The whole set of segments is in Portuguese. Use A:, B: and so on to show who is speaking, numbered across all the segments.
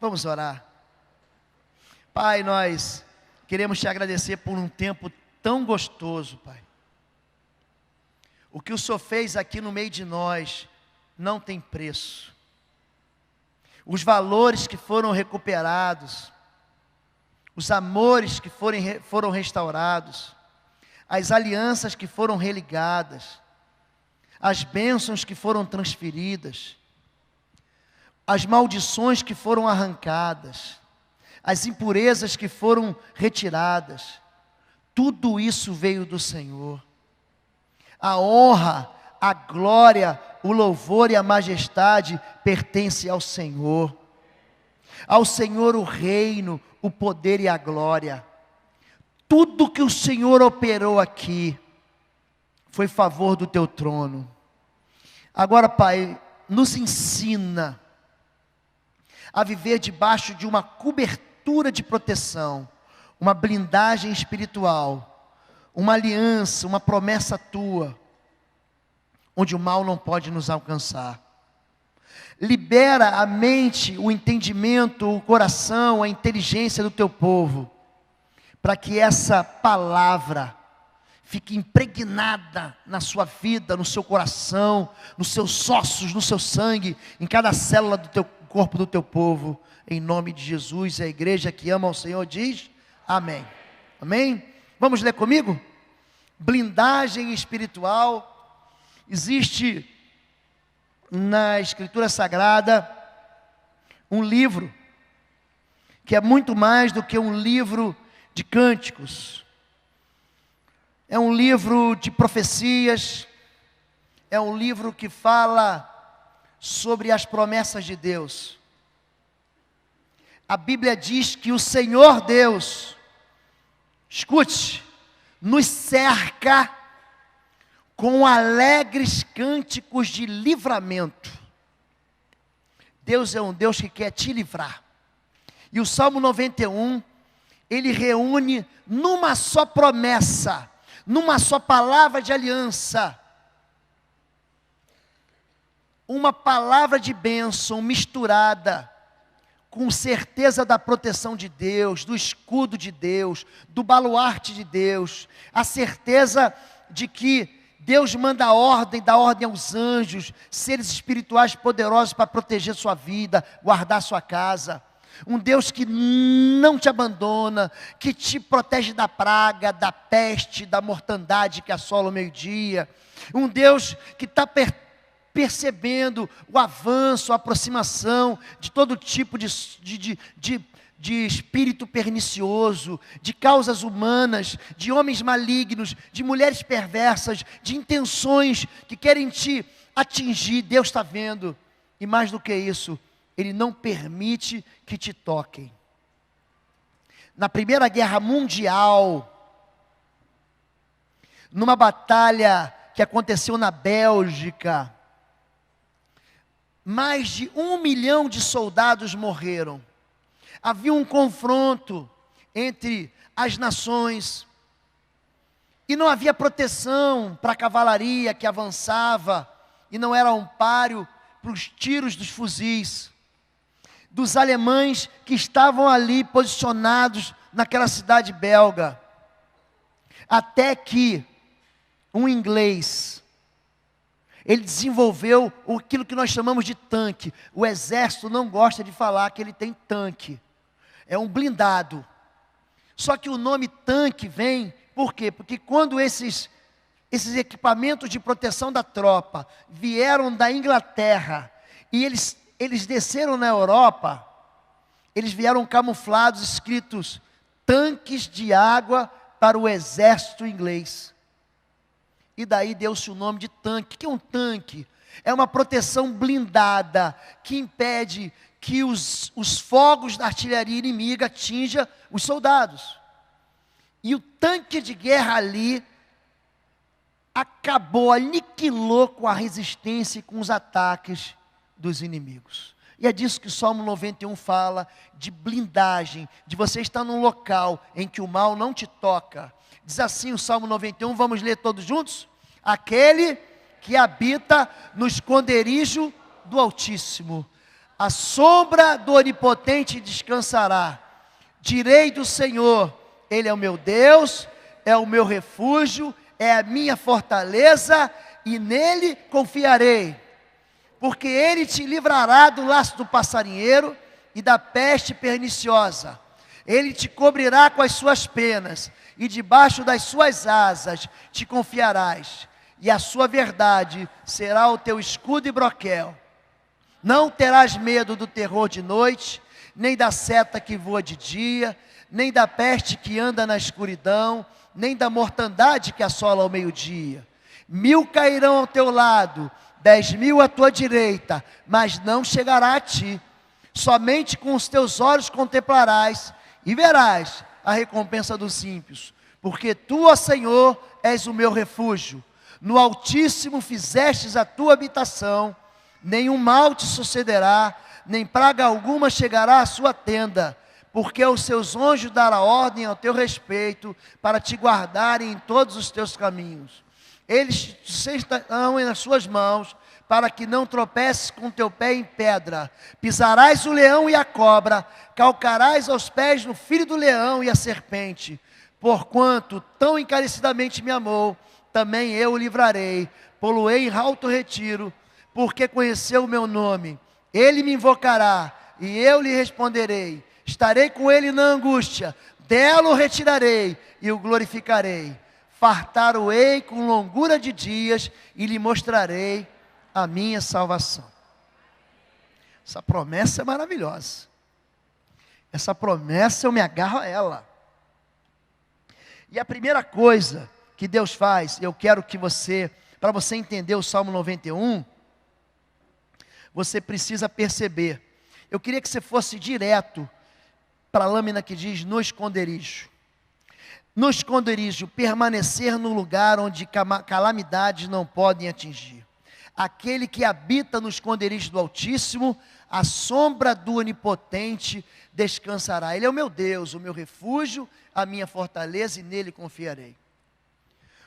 A: Vamos orar. Pai, nós queremos te agradecer por um tempo tão gostoso, Pai. O que o Senhor fez aqui no meio de nós não tem preço. Os valores que foram recuperados, os amores que foram restaurados, as alianças que foram religadas, as bênçãos que foram transferidas, as maldições que foram arrancadas, as impurezas que foram retiradas, tudo isso veio do Senhor. A honra, a glória, o louvor e a majestade pertence ao Senhor. Ao Senhor o reino, o poder e a glória. Tudo que o Senhor operou aqui foi favor do teu trono. Agora, Pai, nos ensina a viver debaixo de uma cobertura de proteção, uma blindagem espiritual, uma aliança, uma promessa tua, onde o mal não pode nos alcançar. Libera a mente, o entendimento, o coração, a inteligência do teu povo, para que essa palavra fique impregnada na sua vida, no seu coração, nos seus ossos, no seu sangue, em cada célula do teu corpo do teu povo, em nome de Jesus. A igreja que ama ao Senhor diz amém. Amém? Vamos ler comigo? Blindagem espiritual. Existe na Escritura Sagrada um livro que é muito mais do que um livro de cânticos. É um livro de profecias, é um livro que fala sobre as promessas de Deus. A Bíblia diz que o Senhor Deus, escute, nos cerca com alegres cânticos de livramento. Deus é um Deus que quer te livrar. E o Salmo 91, ele reúne numa só promessa, numa só palavra de aliança, uma palavra de bênção misturada com certeza da proteção de Deus, do escudo de Deus, do baluarte de Deus, a certeza de que Deus manda a ordem, dá ordem aos anjos, seres espirituais poderosos para proteger sua vida, guardar sua casa. Um Deus que não te abandona, que te protege da praga, da peste, da mortandade que assola o meio-dia. Um Deus que está percebendo o avanço, a aproximação de todo tipo de espírito pernicioso, de causas humanas, de homens malignos, de mulheres perversas, de intenções que querem te atingir. Deus está vendo, e mais do que isso, Ele não permite que te toquem. Na Primeira Guerra Mundial, numa batalha que aconteceu na Bélgica, mais de 1 milhão de soldados morreram. Havia um confronto entre as nações, e não havia proteção para a cavalaria que avançava, e não era um páreo para os tiros dos fuzis, dos alemães que estavam ali posicionados naquela cidade belga, até que um inglês, ele desenvolveu aquilo que nós chamamos de tanque. O exército não gosta de falar que ele tem tanque, é um blindado. Só que o nome tanque vem, por quê? Porque quando esses equipamentos de proteção da tropa vieram da Inglaterra, e eles desceram na Europa, eles vieram camuflados, escritos tanques de água para o exército inglês. E daí deu-se o nome de tanque. O que é um tanque? É uma proteção blindada que impede que os fogos da artilharia inimiga atinjam os soldados. E o tanque de guerra ali acabou, aniquilou com a resistência e com os ataques dos inimigos. E é disso que o Salmo 91 fala, de blindagem, de você estar num local em que o mal não te toca. Diz assim o Salmo 91, vamos ler todos juntos? Aquele que habita no esconderijo do Altíssimo, a sombra do Onipotente descansará. Direi do Senhor, Ele é o meu Deus, é o meu refúgio, é a minha fortaleza, e nele confiarei. Porque Ele te livrará do laço do passarinheiro e da peste perniciosa. Ele te cobrirá com as suas penas, e debaixo das suas asas te confiarás. E a sua verdade será o teu escudo e broquel. Não terás medo do terror de noite, nem da seta que voa de dia, nem da peste que anda na escuridão, nem da mortandade que assola ao meio-dia. 1000 cairão ao teu lado, 10.000 à tua direita, mas não chegará a ti. Somente com os teus olhos contemplarás e verás a recompensa dos ímpios. Porque tu, ó Senhor, és o meu refúgio. No Altíssimo fizestes a tua habitação. Nenhum mal te sucederá, nem praga alguma chegará à sua tenda, porque aos seus anjos dará ordem ao teu respeito, para te guardarem em todos os teus caminhos. Eles te sustentarão nas suas mãos, para que não tropeces com teu pé em pedra. Pisarás o leão e a cobra, calcarás aos pés no filho do leão e a serpente. Porquanto tão encarecidamente me amou, também eu o livrarei, pô-lo-ei em alto retiro, porque conheceu o meu nome. Ele me invocará, e eu lhe responderei. Estarei com ele na angústia, dela o retirarei, e o glorificarei. Fartar-o-ei com longura de dias, e lhe mostrarei a minha salvação. Essa promessa é maravilhosa. Essa promessa eu me agarro a ela. E a primeira coisa que Deus faz, eu quero que você, para você entender o Salmo 91, você precisa perceber. Eu queria que você fosse direto para a lâmina que diz no esconderijo. No esconderijo, permanecer no lugar onde calamidades não podem atingir. Aquele que habita no esconderijo do Altíssimo, a sombra do Onipotente descansará. Ele é o meu Deus, o meu refúgio, a minha fortaleza, e nele confiarei.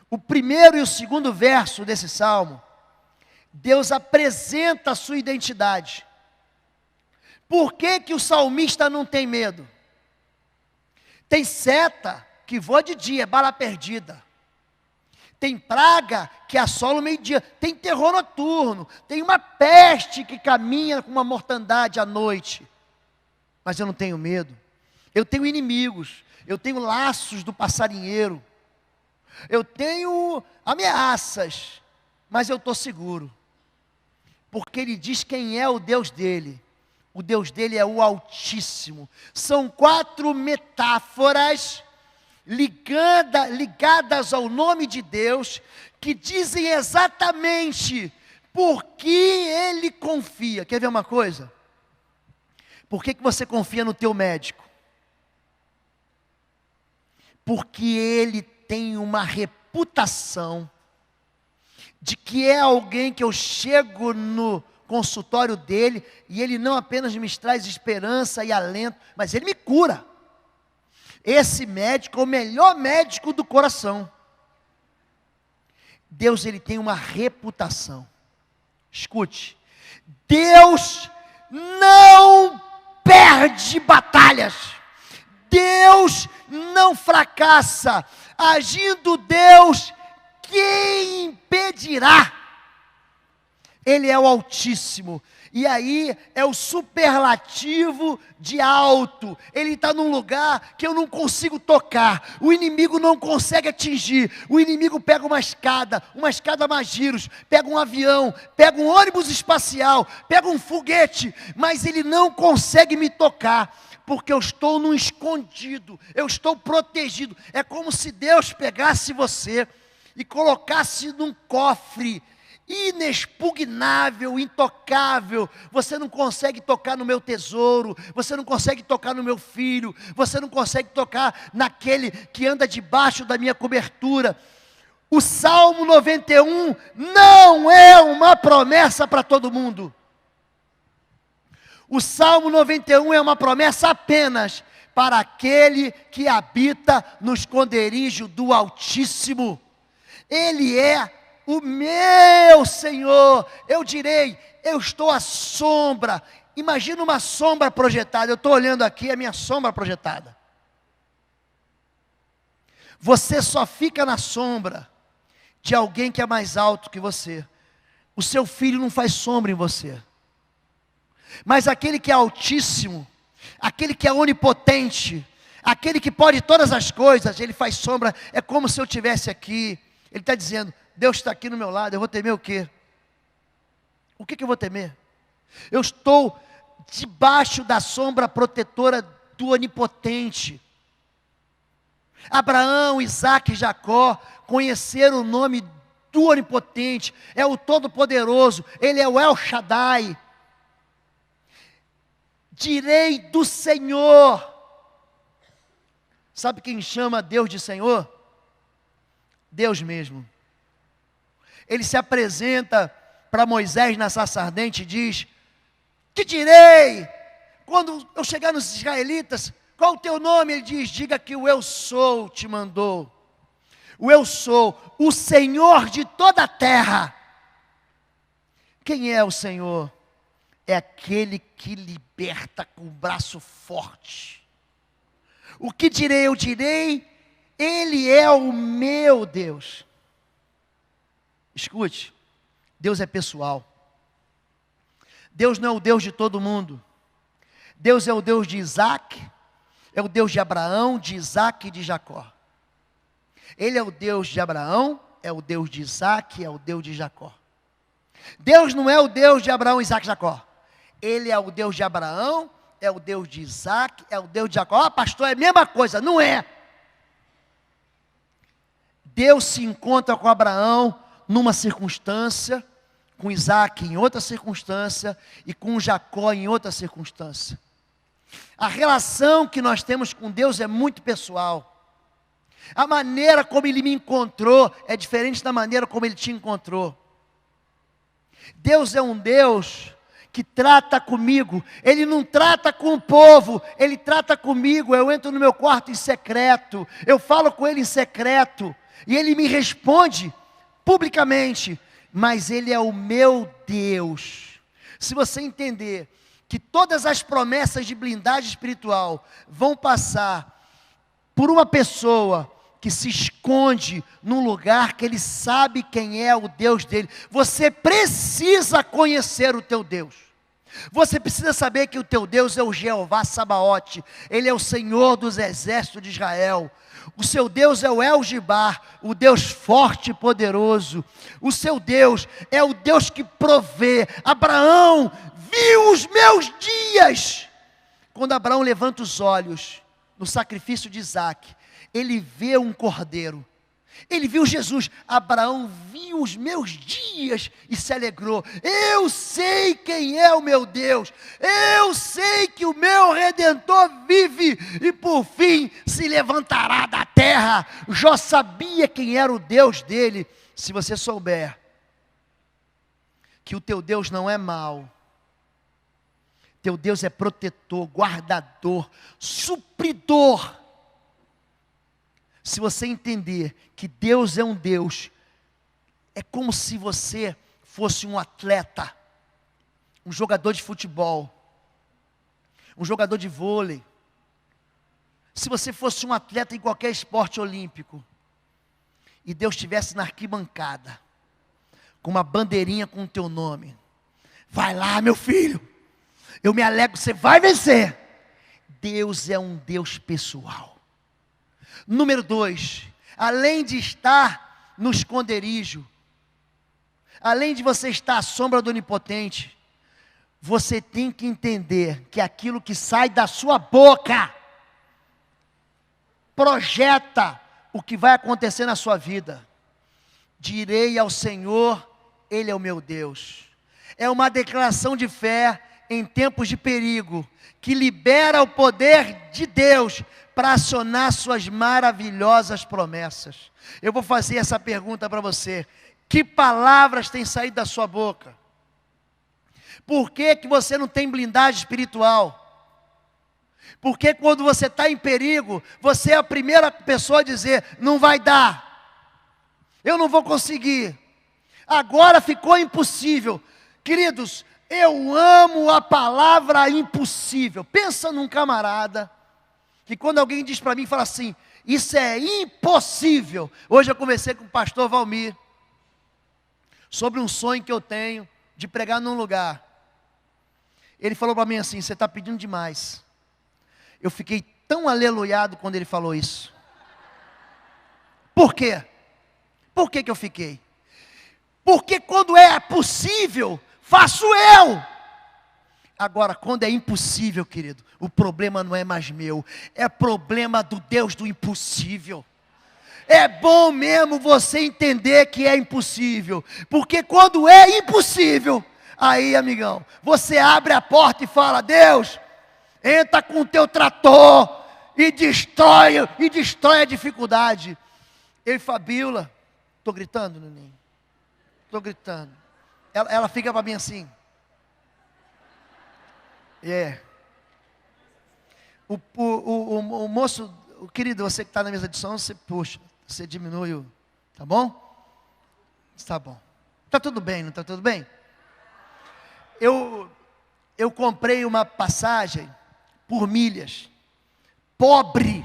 A: O primeiro e o segundo verso desse salmo, Deus apresenta a sua identidade. Por que que o salmista não tem medo? Tem seta que voa de dia, é bala perdida. Tem praga que assola o meio-dia. Tem terror noturno. Tem uma peste que caminha com uma mortandade à noite. Mas eu não tenho medo. Eu tenho inimigos. Eu tenho laços do passarinheiro. Eu tenho ameaças. Mas eu estou seguro. Porque Ele diz quem é o Deus dele. O Deus dele é o Altíssimo. São 4 metáforas ligadas ao nome de Deus, que dizem exatamente por que ele confia. Quer ver uma coisa? Por que você confia no teu médico? Porque ele tem uma reputação de que é alguém que eu chego no consultório dele, e ele não apenas me traz esperança e alento, mas ele me cura. Esse médico é o melhor médico do coração. Deus, ele tem uma reputação. Escute, Deus não perde batalhas. Deus não fracassa. Agindo Deus, quem impedirá? Ele é o Altíssimo. E aí é o superlativo de alto. Ele está num lugar que eu não consigo tocar. O inimigo não consegue atingir. O inimigo pega uma escada mais giros, pega um avião, pega um ônibus espacial, pega um foguete, mas ele não consegue me tocar, porque eu estou num escondido, eu estou protegido. É como se Deus pegasse você e colocasse num cofre inexpugnável, intocável. Você não consegue tocar no meu tesouro, você não consegue tocar no meu filho, você não consegue tocar naquele que anda debaixo da minha cobertura. O Salmo 91 não é uma promessa para todo mundo. O Salmo 91 é uma promessa apenas para aquele que habita no esconderijo do Altíssimo. Ele é o meu Senhor. Eu direi, eu estou à sombra, imagina uma sombra projetada. Eu estou olhando aqui a minha sombra projetada. Você só fica na sombra de alguém que é mais alto que você. O seu filho não faz sombra em você. Mas aquele que é altíssimo, aquele que é onipotente, aquele que pode todas as coisas, ele faz sombra. É como se eu estivesse aqui. Ele está dizendo, Deus está aqui no meu lado, eu vou temer o quê? O que eu vou temer? Eu estou debaixo da sombra protetora do onipotente. Abraão, Isaac e Jacó conheceram o nome do onipotente, é o todo-poderoso, ele é o El Shaddai. Direi do Senhor. Sabe quem chama Deus de Senhor? Deus mesmo. Ele se apresenta para Moisés na sarça ardente e diz, que direi? Quando eu chegar nos israelitas, qual o teu nome? Ele diz, diga que o Eu Sou te mandou. O Eu Sou, o Senhor de toda a terra. Quem é o Senhor? É aquele que liberta com o braço forte. O que direi? Eu direi, Ele é o meu Deus. Escute, Deus é pessoal. Deus não é o Deus de todo mundo. Deus é o Deus de Isaac, é o Deus de Abraão, de Isaac e de Jacó. Ele é o Deus de Abraão, é o Deus de Isaac, é o Deus de Jacó. Deus não é o Deus de Abraão, Isaac e Jacó. Ele é o Deus de Abraão, é o Deus de Isaac, é o Deus de Jacó. Ah, pastor, é a mesma coisa. Não é. Deus se encontra com Abraão numa circunstância, com Isaac em outra circunstância e com Jacó em outra circunstância. A relação que nós temos com Deus é muito pessoal. A maneira como Ele me encontrou é diferente da maneira como Ele te encontrou. Deus é um Deus que trata comigo. Ele não trata com o povo, Ele trata comigo. Eu entro no meu quarto em secreto, eu falo com Ele em secreto, e Ele me responde publicamente, mas Ele é o meu Deus. Se você entender que todas as promessas de blindagem espiritual vão passar por uma pessoa que se esconde num lugar que ele sabe quem é o Deus dele. Você precisa conhecer o teu Deus. Você precisa saber que o teu Deus é o Jeová Sabaote. Ele é o Senhor dos exércitos de Israel. O seu Deus é o El-Gibar, o Deus forte e poderoso. O seu Deus é o Deus que provê. Abraão viu os meus dias. Quando Abraão levanta os olhos no sacrifício de Isaac, ele vê um cordeiro. Ele viu Jesus. Abraão viu os meus dias e se alegrou. Eu sei quem é o meu Deus. Eu sei que o meu Redentor vive e por fim se levantará da terra. Jó sabia quem era o Deus dele. Se você souber que o teu Deus não é mau, teu Deus é protetor, guardador, supridor. Se você entender que Deus é um Deus, é como se você fosse um atleta, um jogador de futebol, um jogador de vôlei. Se você fosse um atleta em qualquer esporte olímpico, e Deus estivesse na arquibancada, com uma bandeirinha com o teu nome, vai lá, meu filho, eu me alegro, você vai vencer. Deus é um Deus pessoal. Número 2, além de estar no esconderijo, além de você estar à sombra do onipotente, você tem que entender que aquilo que sai da sua boca projeta o que vai acontecer na sua vida. Direi ao Senhor, Ele é o meu Deus. É uma declaração de fé em tempos de perigo, que libera o poder de Deus para acionar suas maravilhosas promessas. Eu vou fazer essa pergunta para você: que palavras têm saído da sua boca? Por que você não tem blindagem espiritual? Porque quando você está em perigo, você é a primeira pessoa a dizer, não vai dar, eu não vou conseguir, agora ficou impossível. Queridos, Eu amo a palavra impossível. Pensa num camarada que quando alguém diz para mim, fala assim, isso é impossível. Hoje eu conversei com o pastor Valmir sobre um sonho que eu tenho de pregar num lugar. Ele falou para mim assim, você está pedindo demais. Eu fiquei tão aleluiado quando ele falou isso. Por quê? Por que eu fiquei? Porque quando é possível, faço eu. Agora, quando é impossível, querido, o problema não é mais meu, é problema do Deus do impossível. É bom mesmo você entender que é impossível, porque quando é impossível, aí, amigão, você abre a porta e fala, Deus, entra com o teu trator e destrói a dificuldade. Eu e Fabiola, estou gritando, Nuninho? Estou gritando. Ela fica para mim assim. O moço, o querido, você que está na mesa de som, você puxa, você diminui, tá bom? Está bom. Está tudo bem, não está tudo bem? Eu comprei uma passagem por milhas. Pobre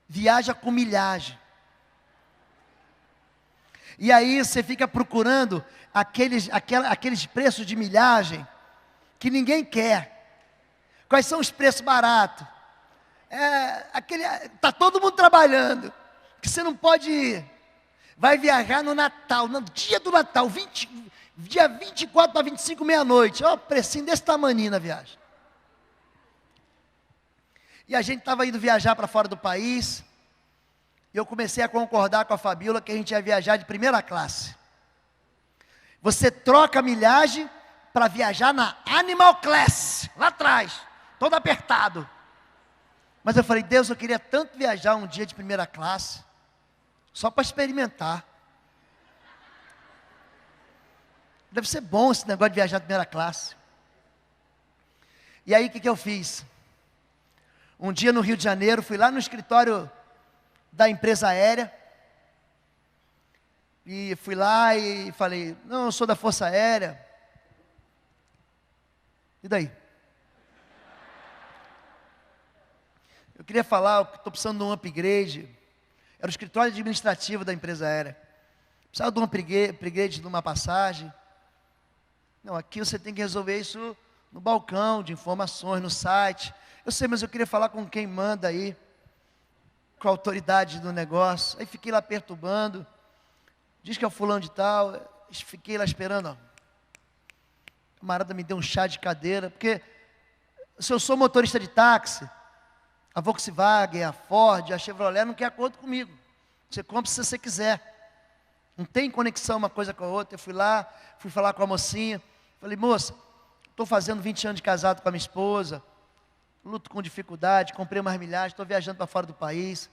A: viaja com milhagem. E aí você fica procurando aqueles preços de milhagem que ninguém quer. Quais são os preços baratos? Está todo mundo trabalhando, que você não pode ir. Vai viajar no Natal, no dia do Natal, dia 24 para 25, meia-noite. Ó, precinho desse tamanho na viagem. E a gente estava indo viajar para fora do país. E eu comecei a concordar com a Fabiola que a gente ia viajar de primeira classe. Você troca a milhagem para viajar na Animal Class, lá atrás, todo apertado. Mas eu falei, Deus, eu queria tanto viajar um dia de primeira classe, só para experimentar. Deve ser bom esse negócio de viajar de primeira classe. E aí o que eu fiz? Um dia no Rio de Janeiro, fui lá no escritório da empresa aérea, e fui lá e falei, não, eu sou da Força Aérea. E daí? Eu queria falar, eu estou precisando de um upgrade. Era o escritório administrativo da empresa aérea. Precisava de um upgrade de uma passagem. Não, aqui você tem que resolver isso no balcão de informações, no site. Eu sei, mas eu queria falar com quem manda aí, com a autoridade do negócio. Aí fiquei lá perturbando. Diz que é o fulano de tal. Fiquei lá esperando, ó. O camarada me deu um chá de cadeira, porque se eu sou motorista de táxi, a Volkswagen, a Ford, a Chevrolet não quer acordo comigo. Você compra se você quiser. Não tem conexão uma coisa com a outra. Eu fui lá, fui falar com a mocinha. Falei, moça, estou fazendo 20 anos de casado com a minha esposa. Luto com dificuldade, comprei umas milhares, estou viajando para fora do país.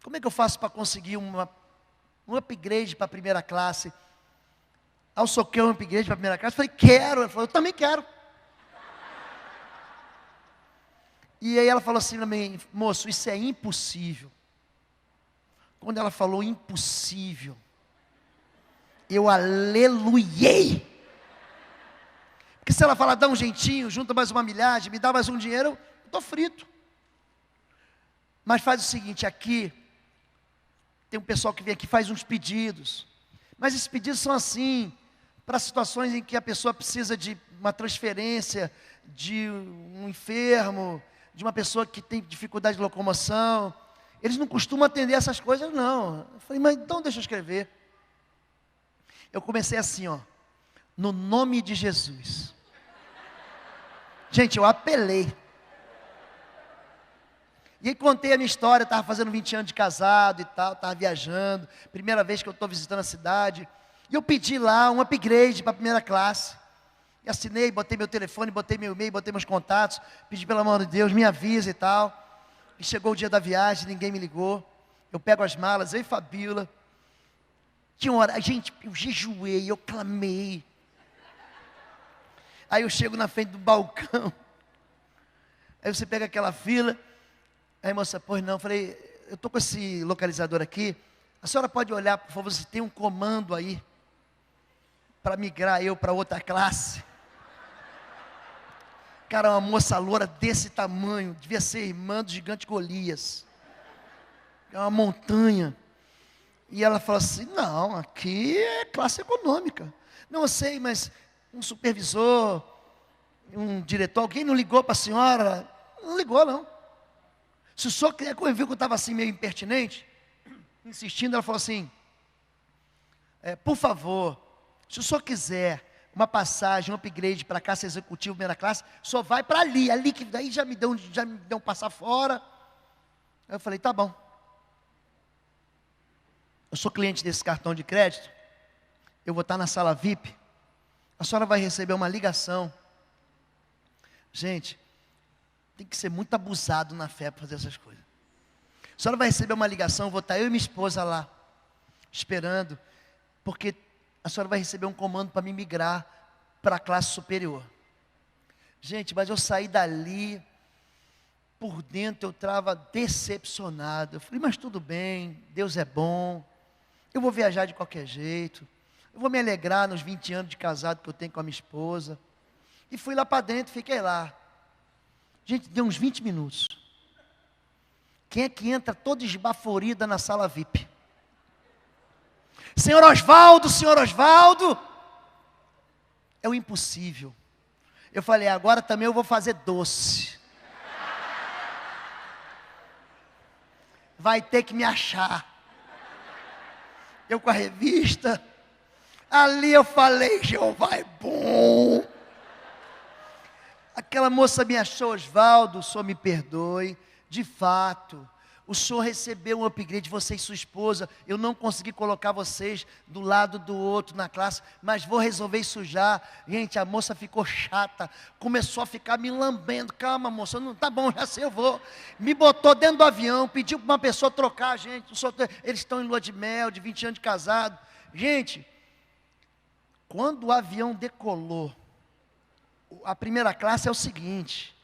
A: Como é que eu faço para conseguir um upgrade para a primeira classe? Ah, o senhor quer um upgrade para a primeira classe? Eu falei, quero. Ela falou, eu também quero. E aí ela falou assim para mim, moço, isso é impossível. Quando ela falou impossível, eu aleluiei. Porque se ela falar, dá um jeitinho, junta mais uma milhagem, me dá mais um dinheiro, eu estou frito. Mas faz o seguinte, aqui, tem um pessoal que vem aqui e faz uns pedidos. Mas esses pedidos são assim, para situações em que a pessoa precisa de uma transferência, de um enfermo, de uma pessoa que tem dificuldade de locomoção. Eles não costumam atender essas coisas, não. Eu falei, mas então deixa eu escrever. Eu comecei assim, ó, no nome de Jesus. Gente, eu apelei. E aí contei a minha história, estava fazendo 20 anos de casado e tal, estava viajando, primeira vez que eu estou visitando a cidade. E eu pedi lá um upgrade para a primeira classe. E assinei, botei meu telefone, botei meu e-mail, botei meus contatos, pedi pelo amor de Deus, me avisa e tal. E chegou o dia da viagem, ninguém me ligou. Eu pego as malas, eu e Fabiola. Tinha hora, gente, eu jejuei, eu clamei. Aí eu chego na frente do balcão. Aí você pega aquela fila. Aí a moça, pois não, eu falei, eu estou com esse localizador aqui. A senhora pode olhar, por favor, se tem um comando aí para migrar eu para outra classe. Cara, uma moça loura desse tamanho, devia ser irmã do gigante Golias. É uma montanha. E ela falou assim, não, aqui é classe econômica. Não, eu sei, mas um supervisor, um diretor, alguém não ligou para a senhora? Não ligou, não. Se o senhor viu que eu estava assim meio impertinente, insistindo, ela falou assim, por favor, se o senhor quiser uma passagem, um upgrade para classe executiva, primeira classe, só vai para ali que daí já me deu um passar fora. Aí eu falei, tá bom. Eu sou cliente desse cartão de crédito, eu vou estar na sala VIP, a senhora vai receber uma ligação. Gente, tem que ser muito abusado na fé para fazer essas coisas. A senhora vai receber uma ligação, vou estar eu e minha esposa lá, esperando, porque a senhora vai receber um comando para me migrar para a classe superior. Gente, mas eu saí dali, por dentro eu estava decepcionado. Eu falei, mas tudo bem, Deus é bom, eu vou viajar de qualquer jeito, eu vou me alegrar nos 20 anos de casado que eu tenho com a minha esposa. E fui lá para dentro, fiquei lá. Gente, deu uns 20 minutos. Quem é que entra toda esbaforida na sala VIP? Senhor Osvaldo, é o impossível. Eu falei, agora também eu vou fazer doce. Vai ter que me achar. Eu com a revista, ali eu falei, Jeová é bom. Aquela moça me achou, Osvaldo, o senhor me perdoe, de fato, o senhor recebeu um upgrade, você e sua esposa, eu não consegui colocar vocês do lado do outro na classe, mas vou resolver isso já. Gente, a moça ficou chata, começou a ficar me lambendo, calma moça, não, tá bom, já sei, eu vou. Me botou dentro do avião, pediu para uma pessoa trocar a gente, eles estão em lua de mel, de 20 anos de casado. Gente, quando o avião decolou, a primeira classe é o seguinte,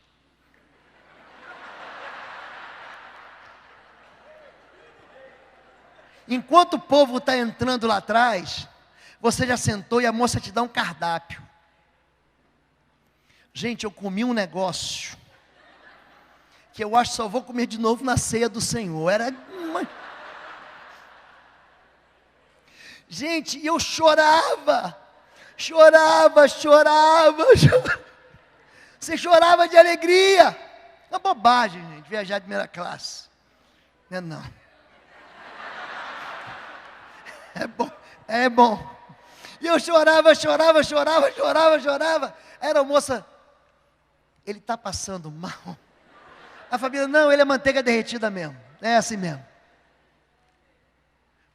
A: enquanto o povo está entrando lá atrás, você já sentou e a moça te dá um cardápio. Gente, eu comi um negócio que eu acho que só vou comer de novo na ceia do Senhor. Gente, eu chorava. Você chorava de alegria. É uma bobagem, gente, viajar de primeira classe. Não. É bom. E eu chorava. Era a moça, ele está passando mal. A família, não, ele é manteiga derretida mesmo. É assim mesmo.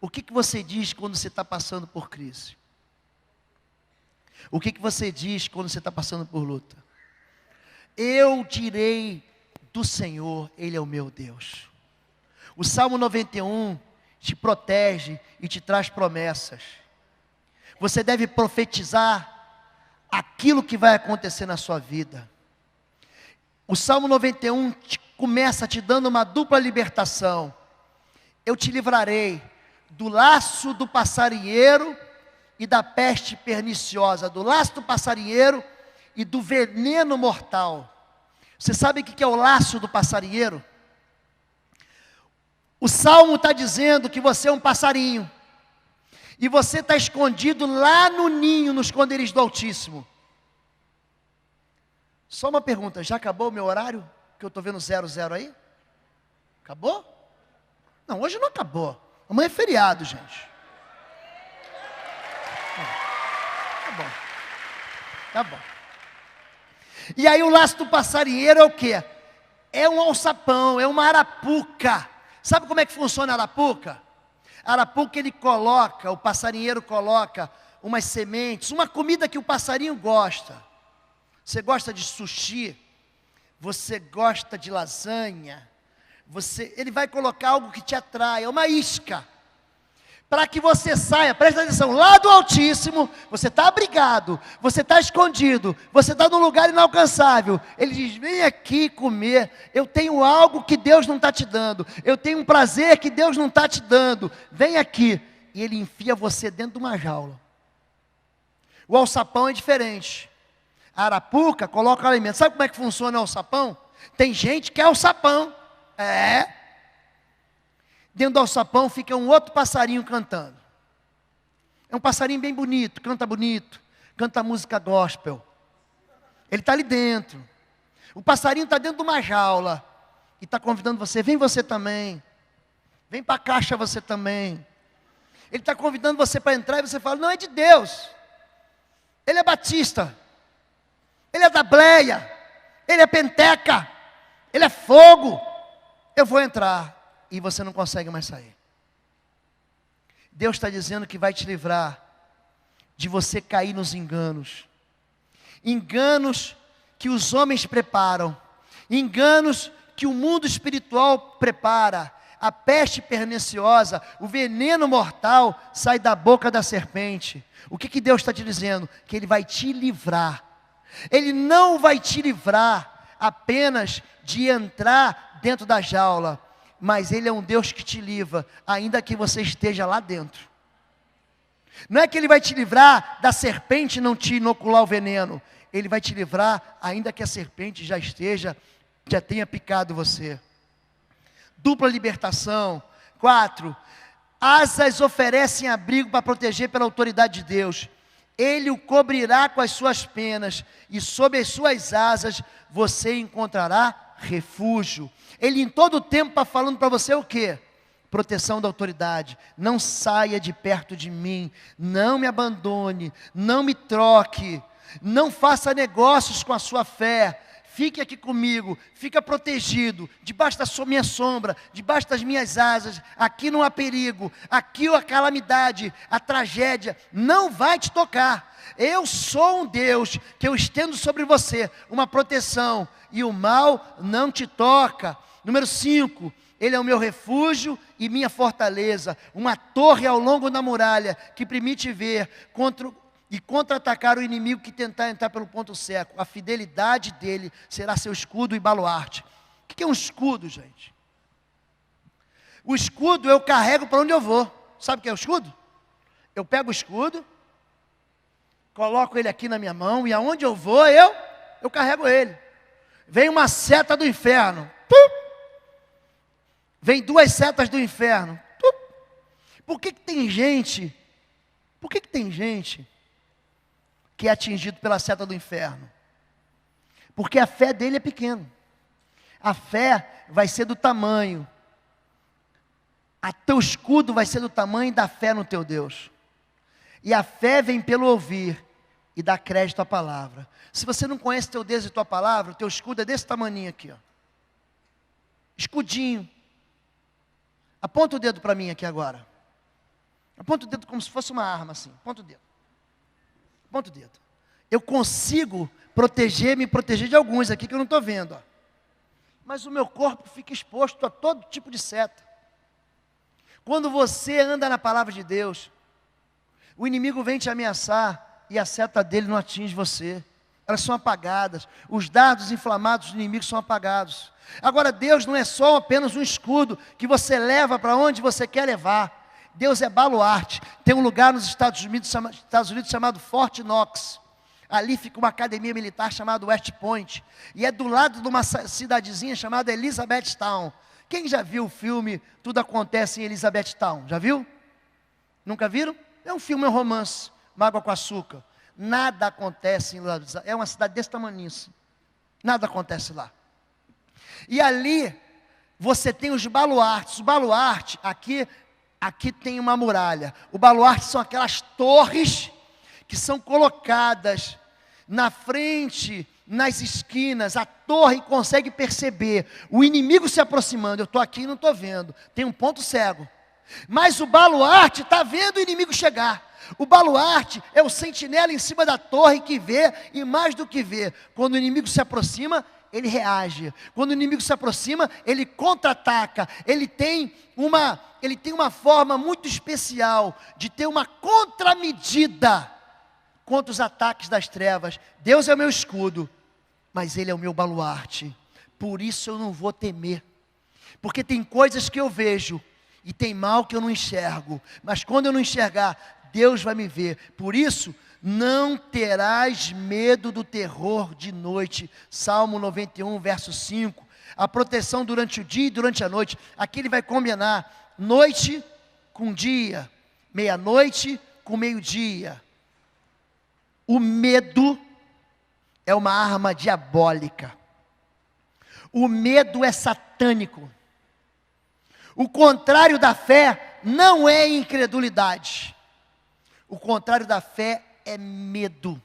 A: O que você diz quando você está passando por crise? O que você diz quando você está passando por luta? Eu direi do Senhor, Ele é o meu Deus. O Salmo 91 te protege e te traz promessas. Você deve profetizar aquilo que vai acontecer na sua vida. O Salmo 91 começa te dando uma dupla libertação. Eu te livrarei do laço do passarinheiro e da peste perniciosa, do laço do passarinheiro e do veneno mortal. Você sabe o que é o laço do passarinheiro? O Salmo está dizendo que você é um passarinho, e você está escondido lá no ninho, no esconderijo do Altíssimo. Só uma pergunta, já acabou o meu horário? Que eu estou vendo 00 aí? Acabou? Não, hoje não acabou. Amanhã é feriado, gente. Tá bom. E aí o laço do passarinheiro é o quê? É um alçapão, é uma arapuca. Sabe como é que funciona a arapuca? A arapuca o passarinheiro coloca umas sementes, uma comida que o passarinho gosta. Você gosta de sushi? Você gosta de lasanha? Ele vai colocar algo que te atrai, é uma isca. Para que você saia, presta atenção, lá do Altíssimo, você está abrigado, você está escondido, você está num lugar inalcançável. Ele diz, vem aqui comer, eu tenho algo que Deus não está te dando, eu tenho um prazer que Deus não está te dando, vem aqui. E Ele enfia você dentro de uma jaula. O alçapão é diferente. A arapuca coloca o alimento. Sabe como é que funciona o alçapão? Tem gente que é alçapão. Dentro do alçapão fica um outro passarinho cantando. É um passarinho bem bonito, canta música gospel. Ele está ali dentro. O passarinho está dentro de uma jaula e está convidando você, vem você também. Vem para a caixa você também. Ele está convidando você para entrar e você fala, não, é de Deus. Ele é batista. Ele é da bleia. Ele é penteca. Ele é fogo. Eu vou entrar. E você não consegue mais sair. Deus está dizendo que vai te livrar de você cair nos enganos. Enganos que os homens preparam. Enganos que o mundo espiritual prepara. A peste perniciosa, o veneno mortal sai da boca da serpente. O que Deus está te dizendo? Que Ele vai te livrar. Ele não vai te livrar apenas de entrar dentro da jaula, mas Ele é um Deus que te livra, ainda que você esteja lá dentro. Não é que Ele vai te livrar da serpente não te inocular o veneno. Ele vai te livrar, ainda que a serpente já tenha picado você. Dupla libertação. 4, asas oferecem abrigo para proteger pela autoridade de Deus. Ele o cobrirá com as suas penas, e sob as suas asas você encontrará refúgio. Ele em todo o tempo está falando para você o quê? Proteção da autoridade. Não saia de perto de mim, não me abandone, não me troque, não faça negócios com a sua fé. Fique aqui comigo, fica protegido, debaixo da minha sombra, debaixo das minhas asas. Aqui não há perigo, aqui a calamidade, a tragédia não vai te tocar. Eu sou um Deus que eu estendo sobre você uma proteção, e o mal não te toca. Número 5, Ele é o meu refúgio e minha fortaleza, uma torre ao longo da muralha que permite ver contra-atacar o inimigo que tentar entrar pelo ponto cego. A fidelidade dele será seu escudo e baluarte. O que é um escudo, gente? O escudo eu carrego para onde eu vou. Sabe o que é o escudo? Eu pego o escudo, coloco ele aqui na minha mão, e aonde eu vou, eu carrego ele. Vem uma seta do inferno. Vem 2 setas do inferno. Por que tem gente que é atingido pela seta do inferno? Porque a fé dele é pequena. A fé vai ser do tamanho. Teu escudo vai ser do tamanho da fé no teu Deus. E a fé vem pelo ouvir e dar crédito à palavra. Se você não conhece teu Deus e tua palavra, o teu escudo é desse tamaninho aqui, ó. Escudinho. Aponta o dedo para mim aqui agora. Aponta o dedo como se fosse uma arma assim. Aponta o dedo. Aponta o dedo. Eu consigo me proteger de alguns aqui que eu não estou vendo, ó. Mas o meu corpo fica exposto a todo tipo de seta. Quando você anda na palavra de Deus, o inimigo vem te ameaçar e a seta dele não atinge você. Elas são apagadas. Os dardos inflamados do inimigo são apagados. Agora, Deus não é só apenas um escudo que você leva para onde você quer levar. Deus é baluarte. Tem um lugar nos Estados Unidos chamado Fort Knox. Ali fica uma academia militar chamada West Point. E é do lado de uma cidadezinha chamada Elizabethtown. Quem já viu o filme Tudo Acontece em Elizabethtown? Já viu? Nunca viram? É um filme, é um romance. Mágoa com Açúcar. Nada acontece em Elizabethtown. É uma cidade desse tamanho. Nada acontece lá. E ali você tem os baluartes. O baluarte, aqui tem uma muralha. O baluarte são aquelas torres que são colocadas na frente, nas esquinas. A torre consegue perceber o inimigo se aproximando. Eu estou aqui e não estou vendo. Tem um ponto cego. Mas o baluarte está vendo o inimigo chegar. O baluarte é o sentinela em cima da torre que vê, e mais do que vê, quando o inimigo se aproxima, ele reage. Quando o inimigo se aproxima, ele contra-ataca. Ele tem uma forma muito especial de ter uma contramedida contra os ataques das trevas. Deus é o meu escudo, mas Ele é o meu baluarte. Por isso eu não vou temer. Porque tem coisas que eu vejo e tem mal que eu não enxergo. Mas quando eu não enxergar, Deus vai me ver. Por isso, Não terás medo do terror de noite. Salmo 91, verso 5. A proteção durante o dia e durante a noite. Aqui ele vai combinar noite com dia, meia-noite com meio-dia. O medo é uma arma diabólica. O medo é satânico. O contrário da fé não é incredulidade. O contrário da fé é medo.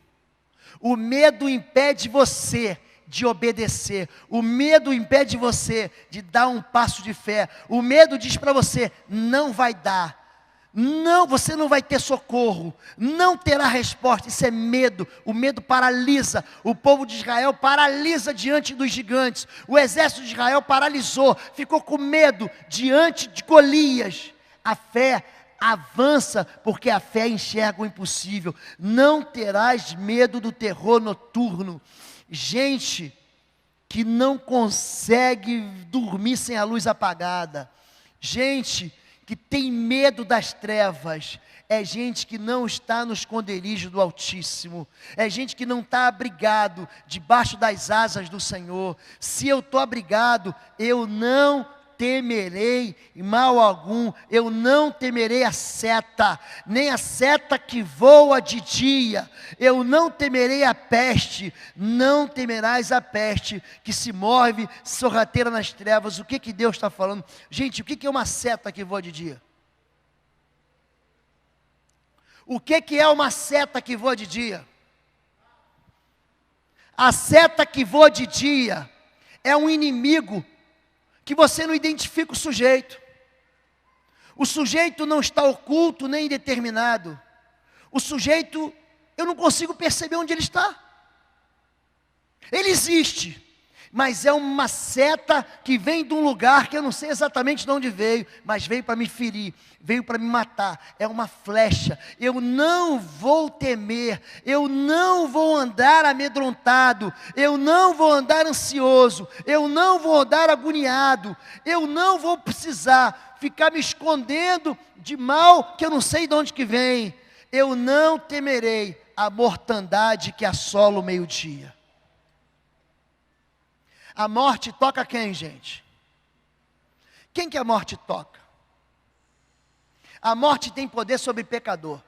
A: O medo impede você de obedecer. O medo impede você de dar um passo de fé. O medo diz para você, não vai dar. Não, você não vai ter socorro, não terá resposta. Isso é medo. O medo paralisa. O povo de Israel paralisa diante dos gigantes. O exército de Israel paralisou, ficou com medo diante de Golias. A fé avança, porque a fé enxerga o impossível. Não terás medo do terror noturno. Gente que não consegue dormir sem a luz apagada. Gente que tem medo das trevas, é gente que não está no esconderijo do Altíssimo, é gente que não está abrigado debaixo das asas do Senhor. Se eu estou abrigado, eu não temerei mal algum, eu não temerei a seta, nem a seta que voa de dia, eu não temerei a peste, não temerás a peste, que se move sorrateira nas trevas. O que Deus está falando? Gente, o que é uma seta que voa de dia? O que é uma seta que voa de dia? A seta que voa de dia é um inimigo que você não identifica o sujeito. O sujeito não está oculto nem indeterminado. O sujeito, eu não consigo perceber onde ele está. Ele existe, mas é uma seta que vem de um lugar que eu não sei exatamente de onde veio, mas veio para me ferir, veio para me matar. É uma flecha. Eu não vou temer, eu não vou andar amedrontado, eu não vou andar ansioso, eu não vou andar agoniado, eu não vou precisar ficar me escondendo de mal que eu não sei de onde que vem. Eu não temerei a mortandade que assola o meio-dia. A morte toca quem, gente? Quem que a morte toca? A morte tem poder sobre pecador.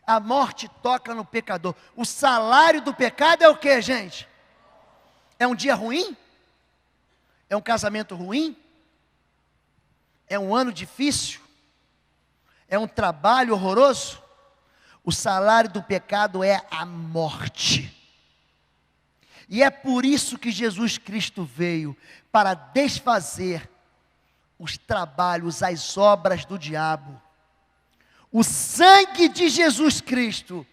A: A morte toca no pecador. O salário do pecado é o que, gente? É um dia ruim? É um casamento ruim? É um ano difícil? É um trabalho horroroso? O salário do pecado é a morte. E é por isso que Jesus Cristo veio, para desfazer os trabalhos, as obras do diabo. O sangue de Jesus Cristo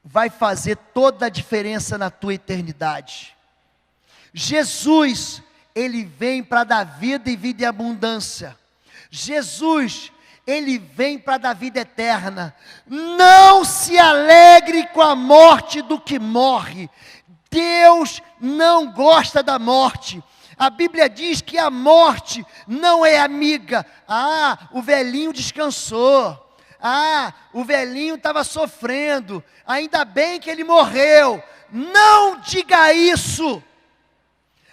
A: vai fazer toda a diferença na tua eternidade. Jesus, Ele vem para dar vida e vida em abundância. Jesus, Ele vem para dar vida eterna. Não se alegre com a morte do que morre. Deus não gosta da morte. A Bíblia diz que a morte não é amiga. Ah, o velhinho descansou. Ah, o velhinho estava sofrendo. Ainda bem que ele morreu. Não diga isso.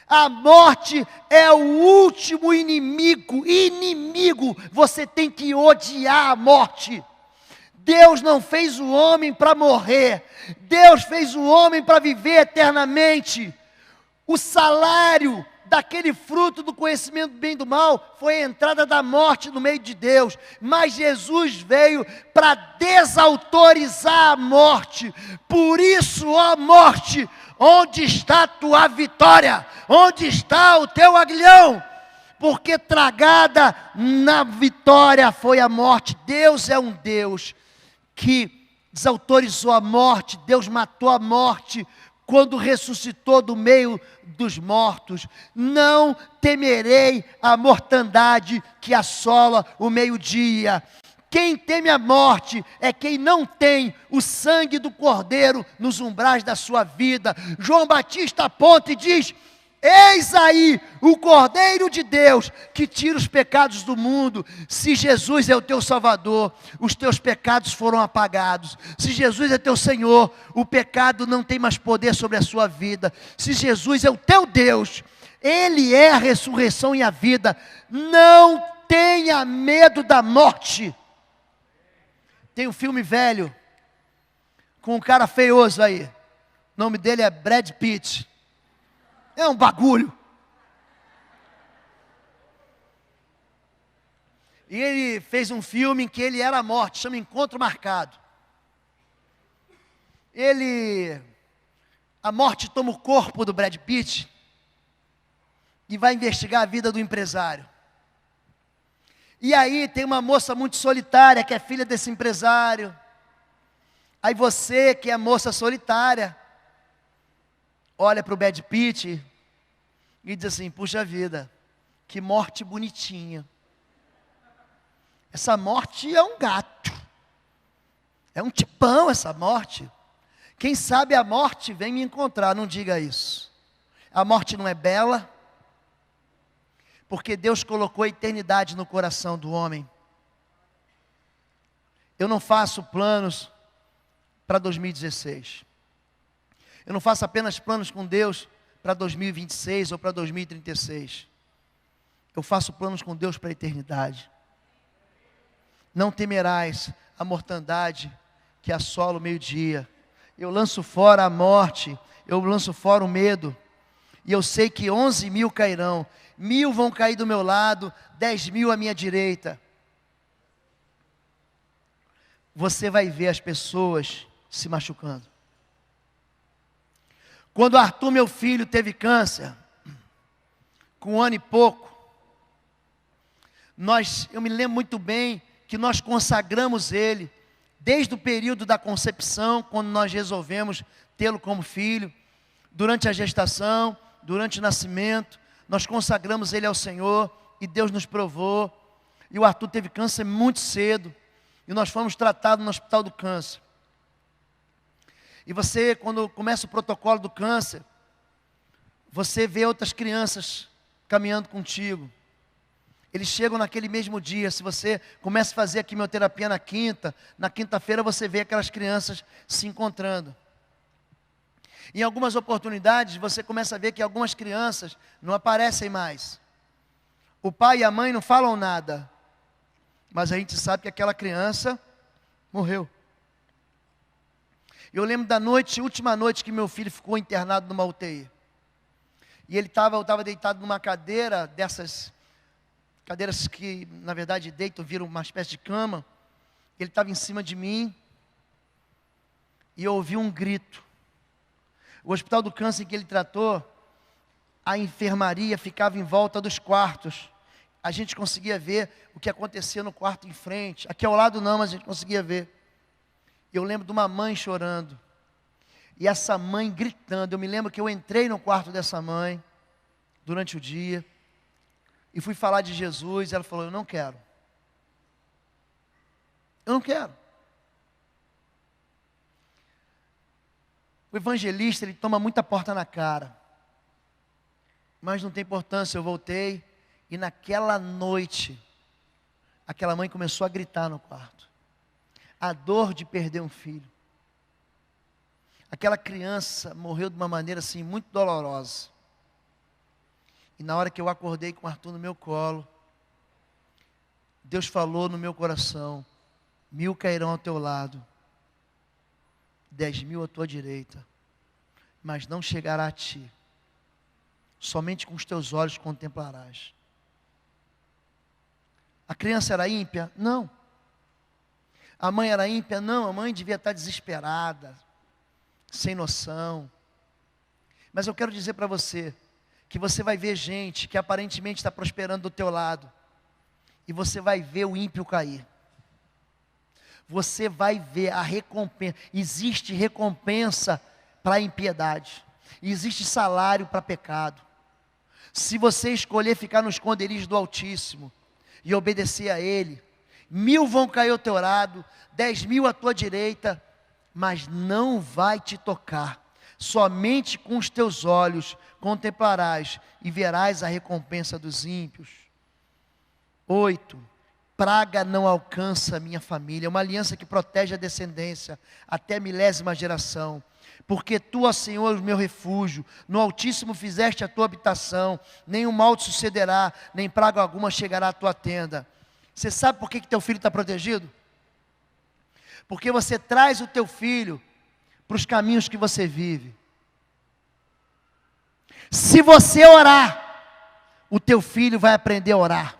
A: A morte é o último inimigo. Inimigo. Você tem que odiar a morte. Deus não fez o homem para morrer. Deus fez o homem para viver eternamente. O salário daquele fruto do conhecimento do bem e do mal foi a entrada da morte no meio de Deus. Mas Jesus veio para desautorizar a morte. Por isso, ó morte, onde está a tua vitória? Onde está o teu aguilhão? Porque tragada na vitória foi a morte. Deus é um Deus que desautorizou a morte. Deus matou a morte quando ressuscitou do meio dos mortos. Não temerei a mortandade que assola o meio-dia. Quem teme a morte é quem não tem o sangue do Cordeiro nos umbrais da sua vida. João Batista aponta e diz: Eis aí o Cordeiro de Deus que tira os pecados do mundo. Se Jesus é o teu Salvador, os teus pecados foram apagados. Se Jesus é teu Senhor, o pecado não tem mais poder sobre a sua vida. Se Jesus é o teu Deus, Ele é a ressurreição e a vida. Não tenha medo da morte. Tem um filme velho, com um cara feioso aí. O nome dele é Brad Pitt. É um bagulho. E ele fez um filme em que ele era a morte, chama Encontro Marcado. A morte toma o corpo do Brad Pitt e vai investigar a vida do empresário. E aí tem uma moça muito solitária, que é filha desse empresário. Aí você, que é moça solitária, olha para o Brad Pitt e diz assim: puxa vida, que morte bonitinha. Essa morte é um gato. É um tipão essa morte. Quem sabe a morte vem me encontrar, não diga isso. A morte não é bela, porque Deus colocou a eternidade no coração do homem. Eu não faço planos para 2016. Eu não faço apenas planos com Deus para 2026 ou para 2036. Eu faço planos com Deus para a eternidade. Não temerás a mortandade que assola o meio-dia. Eu lanço fora a morte, eu lanço fora o medo. E eu sei que 11.000 cairão, 1.000 vão cair do meu lado, 10.000 à minha direita. Você vai ver as pessoas se machucando. Quando Arthur, meu filho, teve câncer, com 1 ano e pouco, eu me lembro muito bem que nós consagramos ele, desde o período da concepção, quando nós resolvemos tê-lo como filho, durante a gestação, durante o nascimento, nós consagramos ele ao Senhor, e Deus nos provou, e o Arthur teve câncer muito cedo, e nós fomos tratados no hospital do câncer. E você, quando começa o protocolo do câncer, você vê outras crianças caminhando contigo. Eles chegam naquele mesmo dia. Se você começa a fazer a quimioterapia na quinta-feira você vê aquelas crianças se encontrando. Em algumas oportunidades, você começa a ver que algumas crianças não aparecem mais. O pai e a mãe não falam nada, mas a gente sabe que aquela criança morreu. Eu lembro da última noite que meu filho ficou internado numa UTI. E eu estava deitado numa cadeira, dessas cadeiras que, na verdade, deitam, viram uma espécie de cama. Ele estava em cima de mim, e eu ouvi um grito. O hospital do câncer que ele tratou, a enfermaria ficava em volta dos quartos. A gente conseguia ver o que acontecia no quarto em frente. Aqui ao lado não, mas a gente conseguia ver. Eu lembro de uma mãe chorando, e essa mãe gritando. Eu me lembro que eu entrei no quarto dessa mãe, durante o dia, e fui falar de Jesus, e ela falou: eu não quero. Eu não quero. O evangelista, ele toma muita porta na cara, mas não tem importância. Eu voltei, e naquela noite, aquela mãe começou a gritar no quarto. A dor de perder um filho. Aquela criança morreu de uma maneira assim muito dolorosa. E na hora que eu acordei com o Arthur no meu colo, Deus falou no meu coração: 1.000 cairão ao teu lado, 10.000 à tua direita, mas não chegará a ti. Somente com os teus olhos contemplarás. A criança era ímpia? Não. A mãe era ímpia? Não, a mãe devia estar desesperada, sem noção. Mas eu quero dizer para você, que você vai ver gente que aparentemente está prosperando do teu lado, e você vai ver o ímpio cair. Você vai ver a recompensa. Existe recompensa para a impiedade, existe salário para pecado. Se você escolher ficar no esconderijo do Altíssimo e obedecer a Ele, 1.000 vão cair ao teu lado, 10.000 à tua direita, mas não vai te tocar. somente com os teus olhos contemplarás e verás a recompensa dos ímpios. 8. Praga não alcança a minha família, uma aliança que protege a descendência até a 1000ª geração. Porque tu, ó Senhor, és o meu refúgio, no Altíssimo fizeste a tua habitação, nenhum mal te sucederá, nem praga alguma chegará à tua tenda. Você sabe por que teu filho está protegido? Porque você traz o teu filho para os caminhos que você vive. Se você orar, o teu filho vai aprender a orar.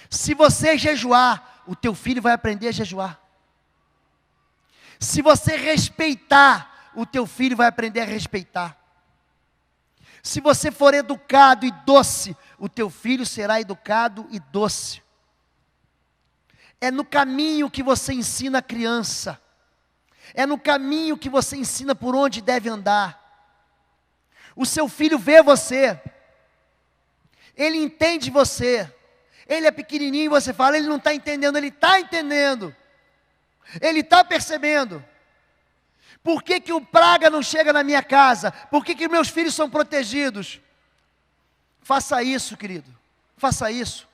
A: Se você jejuar, o teu filho vai aprender a jejuar. Se você respeitar, o teu filho vai aprender a respeitar. Se você for educado e doce, o teu filho será educado e doce. É no caminho que você ensina a criança. É no caminho que você ensina por onde deve andar. O seu filho vê você. Ele entende você. Ele é pequenininho e você fala, ele não está entendendo. Ele está entendendo. Ele está percebendo. Por que que o praga não chega na minha casa? Por que que meus filhos são protegidos? Faça isso, querido. Faça isso.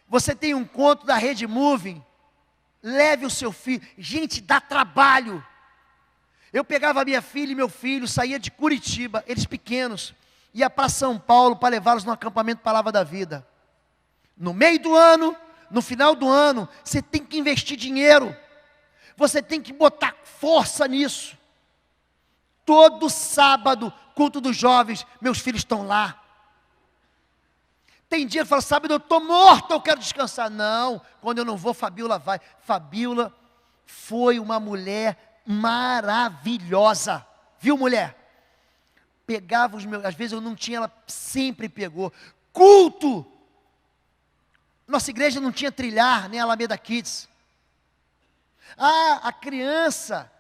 A: Você tem um conto da Rede Moving. Leve o seu filho. Gente, dá trabalho. Eu pegava a minha filha e meu filho, saía de Curitiba, eles pequenos, ia para São Paulo para levá-los no acampamento Palavra da Vida. No meio do ano, no final do ano, você tem que investir dinheiro. Você tem que botar força nisso. Todo sábado, culto dos jovens, meus filhos estão lá. Tem dia que fala, sábado eu estou morto, eu quero descansar. Não, quando eu não vou, Fabiola vai. Fabiola foi uma mulher maravilhosa. Viu, mulher? Pegava os meus, às vezes eu não tinha, ela sempre pegou. Culto! Nossa igreja não tinha trilhar, nem Alameda Kids. Ah, a criança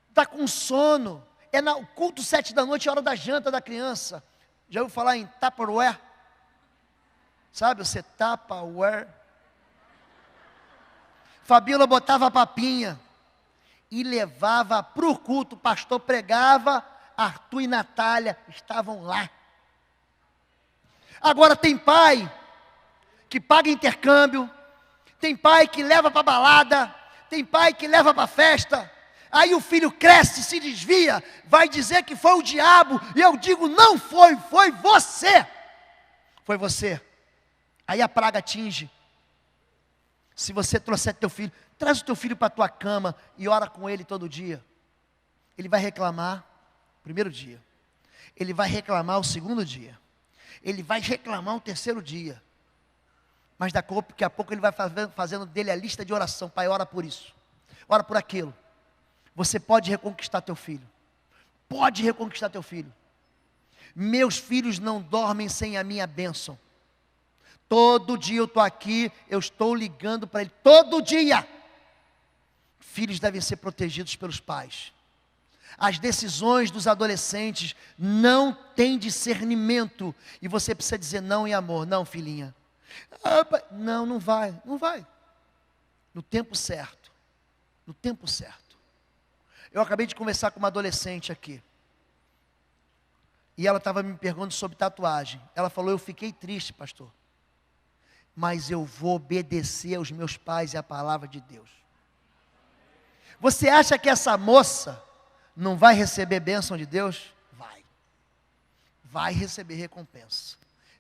A: está com sono. É no culto 7 da noite, é a hora da janta da criança. Já ouviu falar em Tupperware? Sabe, você Tupperware. Fabiola botava a papinha e levava para o culto. O pastor pregava, Arthur e Natália estavam lá. Agora tem pai que paga intercâmbio, tem pai que leva para balada, tem pai que leva para festa. Aí o filho cresce, se desvia, vai dizer que foi o diabo, e eu digo, não foi, foi você. Foi você. Aí a praga atinge. Se você trouxer teu filho, traz o teu filho para a tua cama e ora com ele todo dia. Ele vai reclamar o primeiro dia. Ele vai reclamar o segundo dia. Ele vai reclamar o terceiro dia. Mas daqui a pouco ele vai fazendo dele a lista de oração. Pai, ora por isso. Ora por aquilo. Você pode reconquistar teu filho. Pode reconquistar teu filho. Meus filhos não dormem sem a minha bênção. Todo dia eu estou aqui, eu estou ligando para ele. Todo dia. Filhos devem ser protegidos pelos pais. As decisões dos adolescentes não têm discernimento. E você precisa dizer não em amor. Não, filhinha. Não, não vai, não vai. No tempo certo. No tempo certo. Eu acabei de conversar com uma adolescente aqui. E ela estava me perguntando sobre tatuagem. Ela falou, eu fiquei triste, pastor. Mas eu vou obedecer aos meus pais e à palavra de Deus. Você acha que essa moça não vai receber bênção de Deus? Vai. Vai receber recompensa.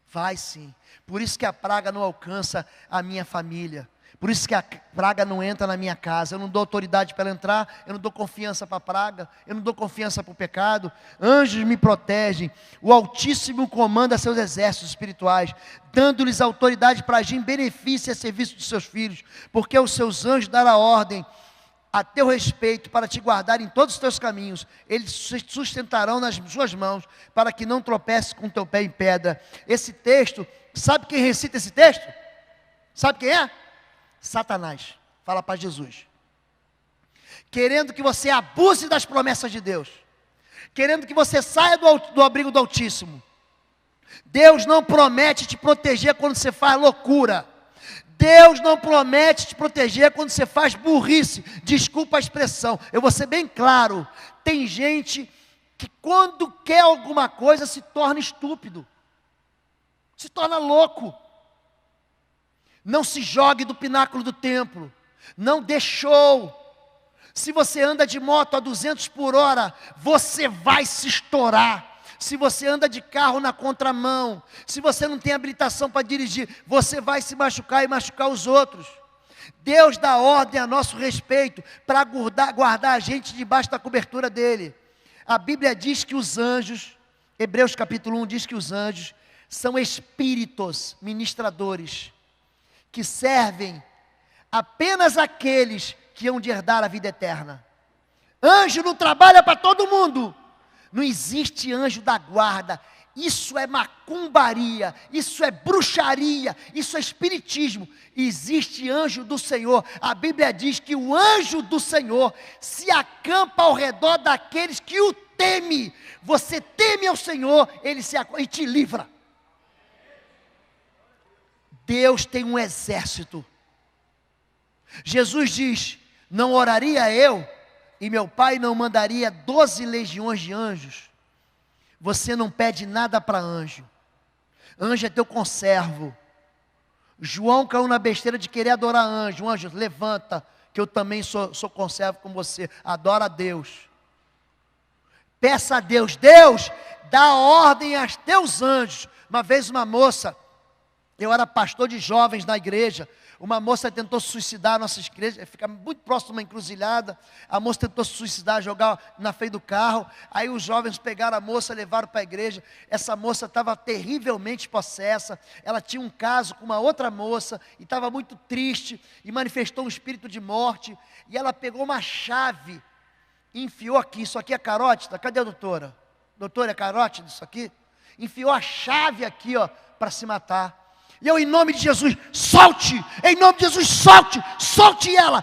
A: Vai sim. Por isso que a praga não alcança a minha família. Por isso que a praga não entra na minha casa. Eu não dou autoridade para ela entrar. Eu não dou confiança para a praga. Eu não dou confiança para o pecado. Anjos me protegem. O Altíssimo comanda seus exércitos espirituais, dando-lhes autoridade para agir em benefício e a serviço de seus filhos. Porque aos seus anjos dará ordem a teu respeito, para te guardar em todos os teus caminhos. Eles sustentarão nas suas mãos, para que não tropece com o teu pé em pedra. Esse texto, sabe quem recita esse texto? Sabe quem é? Satanás. Fala para Jesus. Querendo que você abuse das promessas de Deus. Querendo que você saia do abrigo do Altíssimo. Deus não promete te proteger quando você faz loucura. Deus não promete te proteger quando você faz burrice. Desculpa a expressão, eu vou ser bem claro. Tem gente que quando quer alguma coisa se torna estúpido, se torna louco. Não se jogue do pináculo do templo, não dê show. Se você anda de moto a 200 por hora, você vai se estourar. Se você anda de carro na contramão, se você não tem habilitação para dirigir, você vai se machucar e machucar os outros. Deus dá ordem a nosso respeito para guardar a gente debaixo da cobertura dele. A Bíblia diz que os anjos, Hebreus capítulo 1 diz que os anjos são espíritos ministradores, que servem apenas aqueles que hão de herdar a vida eterna. Anjo não trabalha para todo mundo. Não existe anjo da guarda. Isso é macumbaria, isso é bruxaria, isso é espiritismo. Existe anjo do Senhor. A Bíblia diz que o anjo do Senhor se acampa ao redor daqueles que o temem. Você teme ao Senhor, ele se acampa e te livra. Deus tem um exército. Jesus diz: não oraria eu, e meu Pai não mandaria 12 legiões de anjos? Você não pede nada para anjo. Anjo é teu conservo. João caiu na besteira de querer adorar anjo. Anjo, levanta, que eu também sou conservo com você. Adora a Deus. Peça a Deus: Deus, dá ordem aos teus anjos. Uma vez uma moça, eu era pastor de jovens na igreja, uma moça tentou se suicidar na nossa igreja, fica muito próximo de uma encruzilhada. A moça tentou se suicidar, jogar na frente do carro. Aí os jovens pegaram a moça, levaram para a igreja. Essa moça estava terrivelmente possessa. Ela tinha um caso com uma outra moça e estava muito triste e manifestou um espírito de morte. E ela pegou uma chave e enfiou aqui. Isso aqui é carótida? Cadê a doutora? Doutora, é carótida isso aqui? Enfiou a chave aqui, ó, para se matar. E eu, em nome de Jesus, solte, em nome de Jesus, solte ela,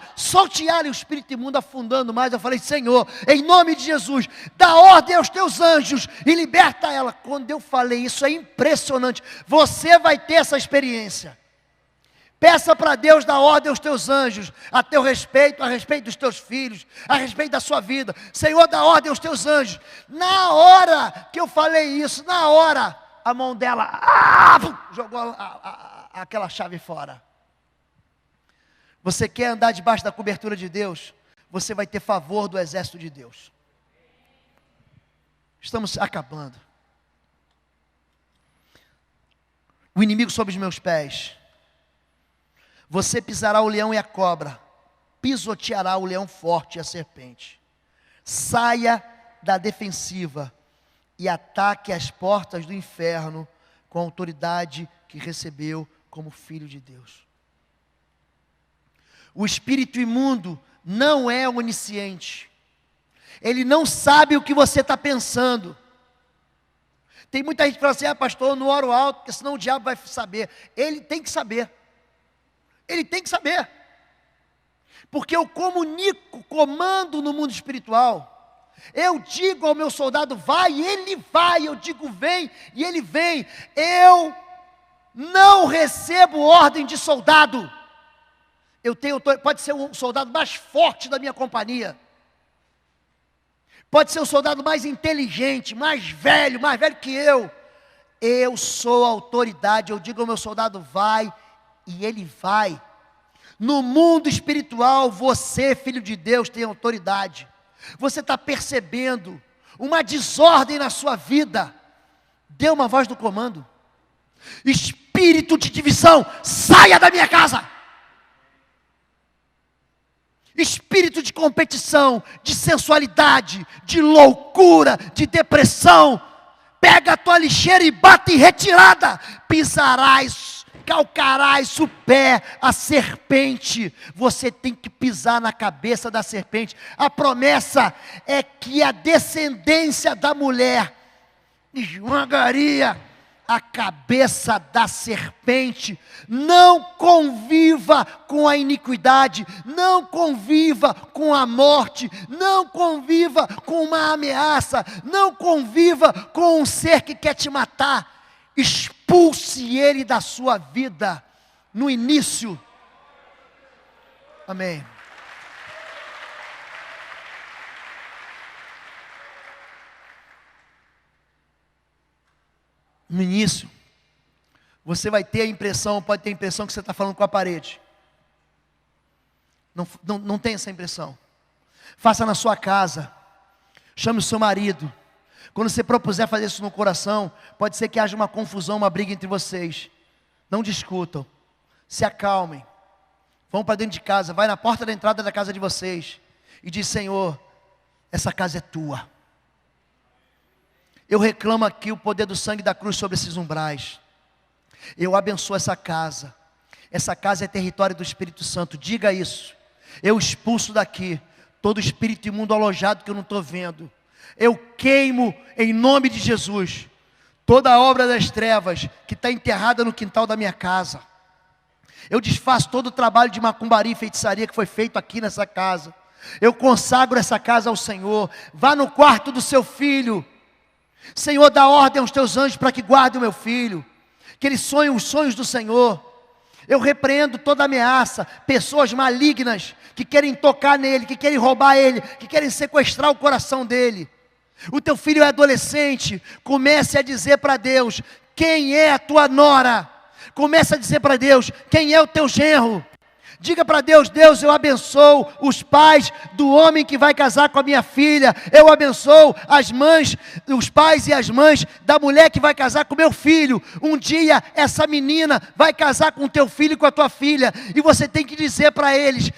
A: e o espírito imundo afundando mais. Eu falei: Senhor, em nome de Jesus, dá ordem aos teus anjos e liberta ela. Quando eu falei isso, é impressionante. Você vai ter essa experiência. Peça para Deus dar ordem aos teus anjos, a teu respeito, a respeito dos teus filhos, a respeito da sua vida. Senhor, dá ordem aos teus anjos. Na hora que eu falei isso, na hora, a mão dela jogou aquela chave fora. Você quer andar debaixo da cobertura de Deus? Você vai ter favor do exército de Deus. Estamos acabando. O inimigo sob os meus pés. Você pisará o leão e a cobra, pisoteará o leão forte e a serpente. Saia da defensiva e ataque as portas do inferno com a autoridade que recebeu como filho de Deus. O espírito imundo não é onisciente. Ele não sabe o que você está pensando. Tem muita gente que fala assim: pastor, eu não oro alto, porque senão o diabo vai saber. Ele tem que saber. Ele tem que saber. Porque eu comunico, comando no mundo espiritual. Eu digo ao meu soldado: vai, e ele vai. Eu digo: vem, e ele vem. Eu não recebo ordem de soldado. Pode ser o soldado mais forte da minha companhia. Pode ser o soldado mais inteligente, mais velho que eu. Eu sou a autoridade. Eu digo ao meu soldado: vai, e ele vai. No mundo espiritual, você, filho de Deus, tem autoridade. Você está percebendo uma desordem na sua vida? Dê uma voz do comando. Espírito de divisão, saia da minha casa. Espírito de competição, de sensualidade, de loucura, de depressão, pega a tua lixeira e bate em retirada. Pisarás, calcarás o pé a serpente. Você tem que pisar na cabeça da serpente. A promessa é que a descendência da mulher esmagaria a cabeça da serpente. Não conviva com a iniquidade, não conviva com a morte, não conviva com uma ameaça, não conviva com um ser que quer te matar. Expulse ele da sua vida. no início. Amém. No início, você vai ter a impressão, pode ter a impressão que você está falando com a parede. Não tem essa impressão. Faça na sua casa. Chame o seu marido. Quando você propuser fazer isso no coração, pode ser que haja uma confusão, uma briga entre vocês. Não discutam. Se acalmem. Vão para dentro de casa. Vai na porta da entrada da casa de vocês. E diz: Senhor, essa casa é tua. Eu reclamo aqui o poder do sangue da cruz sobre esses umbrais. Eu abençoo essa casa. Essa casa é território do Espírito Santo. Diga isso. Eu expulso daqui todo espírito imundo alojado que eu não estou vendo. Eu queimo em nome de Jesus toda a obra das trevas que está enterrada no quintal da minha casa. Eu desfaço todo o trabalho de macumbaria e feitiçaria que foi feito aqui nessa casa. Eu consagro essa casa ao Senhor. Vá no quarto do seu filho. Senhor, dá ordem aos teus anjos para que guardem o meu filho, que ele sonhe os sonhos do Senhor. Eu repreendo toda ameaça, pessoas malignas que querem tocar nele, que querem roubar ele, que querem sequestrar o coração dele. O teu filho é adolescente, comece a dizer para Deus: quem é a tua nora? Comece a dizer para Deus: quem é o teu genro? Diga para Deus: Deus, eu abençoo os pais do homem que vai casar com a minha filha. Eu abençoo as mães, os pais e as mães da mulher que vai casar com meu filho. Um dia essa menina vai casar com o teu filho e com a tua filha. E você tem que dizer para eles,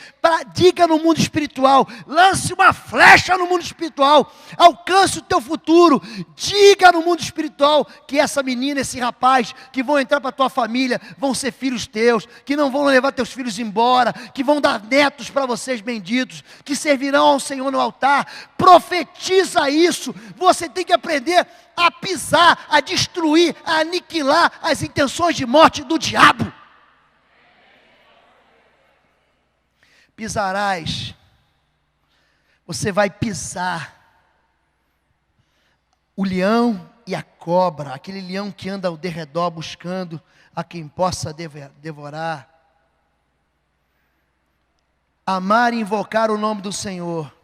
A: diga no mundo espiritual, lance uma flecha no mundo espiritual, alcance o teu futuro. Diga no mundo espiritual que essa menina, esse rapaz que vão entrar para a tua família, vão ser filhos teus, que não vão levar teus filhos embora, que vão dar netos para vocês benditos, que servirão ao Senhor no altar. Profetiza isso. Você tem que aprender a pisar, a destruir, a aniquilar as intenções de morte do diabo. Pisarás, você vai pisar o leão e a cobra, aquele leão que anda ao derredor buscando a quem possa devorar. Amar e invocar o nome do Senhor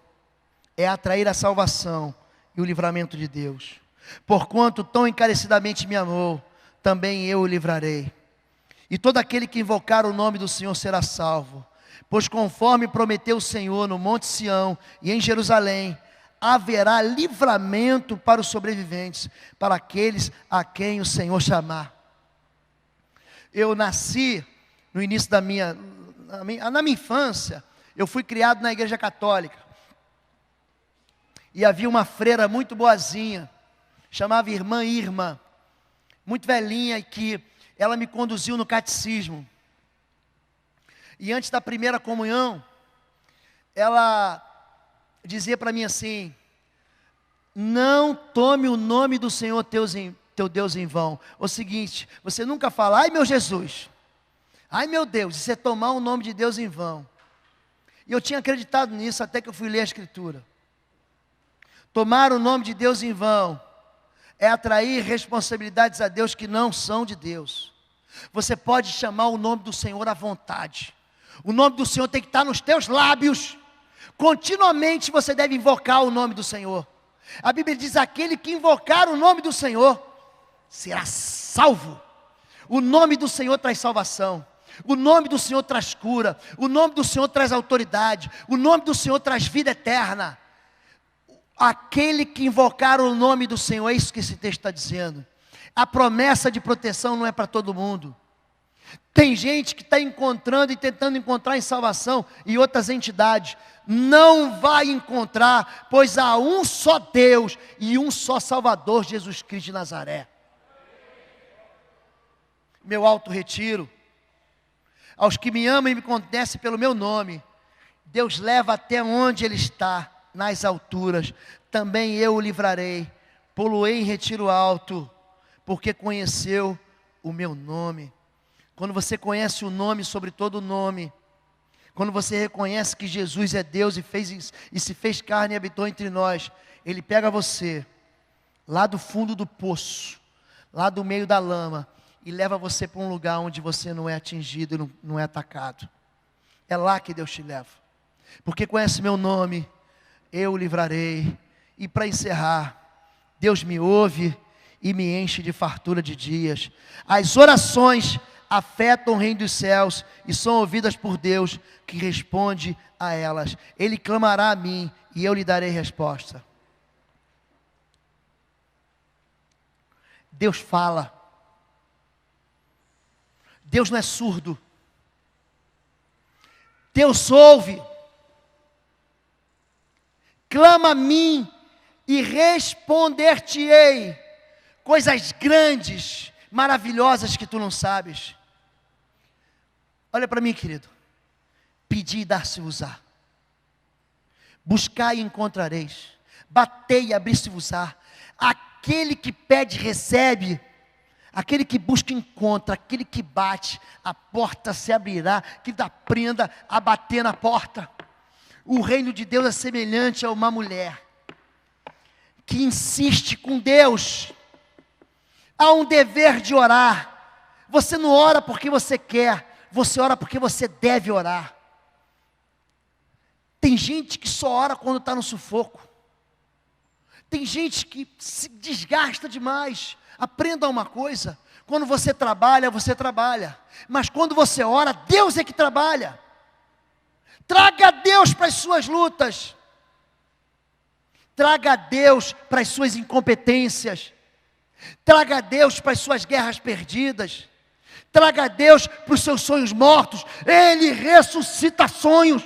A: é atrair a salvação e o livramento de Deus. Porquanto tão encarecidamente me amou, também eu o livrarei. E todo aquele que invocar o nome do Senhor será salvo. Pois conforme prometeu o Senhor no Monte Sião e em Jerusalém, haverá livramento para os sobreviventes, para aqueles a quem o Senhor chamar. Eu nasci no início na minha infância. Eu fui criado na igreja católica, e havia uma freira muito boazinha, chamava Irmã Irma, muito velhinha, que ela me conduziu no catecismo, e antes da primeira comunhão, ela dizia para mim assim: não tome o nome do Senhor teu Deus em vão. O seguinte, você nunca fala: ai meu Jesus, ai meu Deus, isso é tomar o nome de Deus em vão. E eu tinha acreditado nisso até que eu fui ler a Escritura. Tomar o nome de Deus em vão é atrair responsabilidades a Deus que não são de Deus. Você pode chamar o nome do Senhor à vontade. O nome do Senhor tem que estar nos teus lábios. Continuamente você deve invocar o nome do Senhor. A Bíblia diz: aquele que invocar o nome do Senhor será salvo. O nome do Senhor traz salvação. O nome do Senhor traz cura. O nome do Senhor traz autoridade. O nome do Senhor traz vida eterna. Aquele que invocar o nome do Senhor, é isso que esse texto está dizendo. A promessa de proteção não é para todo mundo. Tem gente que está encontrando e tentando encontrar em salvação em outras entidades. Não vai encontrar, pois há um só Deus e um só Salvador, Jesus Cristo de Nazaré. Meu alto retiro, aos que me amam e me conhecem pelo meu nome, Deus leva até onde Ele está, nas alturas. Também eu o livrarei, pô-lo-ei em retiro alto, porque conheceu o meu nome. Quando você conhece o nome sobre todo nome, quando você reconhece que Jesus é Deus e se fez carne e habitou entre nós, Ele pega você, lá do fundo do poço, lá do meio da lama, e leva você para um lugar onde você não é atingido, não é atacado. É lá que Deus te leva. Porque conhece meu nome, eu o livrarei. E para encerrar, Deus me ouve e me enche de fartura de dias. As orações afetam o reino dos céus e são ouvidas por Deus, que responde a elas. Ele clamará a mim e eu lhe darei resposta. Deus fala. Deus não é surdo. Deus ouve. Clama a mim e responder-te-ei coisas grandes, maravilhosas que tu não sabes. Olha para mim, querido. Pedi e dar-se-vos-á. Buscai e encontrareis. Batei e abrir-se-vos-á. Aquele que pede, recebe. Aquele que busca, encontra. Aquele que bate, a porta se abrirá. Que aprenda a bater na porta. O reino de Deus é semelhante a uma mulher que insiste com Deus. Há um dever de orar. Você não ora porque você quer, você ora porque você deve orar. Tem gente que só ora quando está no sufoco. Tem gente que se desgasta demais. Aprenda uma coisa: quando você trabalha, mas quando você ora, Deus é que trabalha. Traga Deus para as suas lutas. Traga Deus para as suas incompetências. Traga Deus para as suas guerras perdidas. Traga Deus para os seus sonhos mortos. Ele ressuscita sonhos.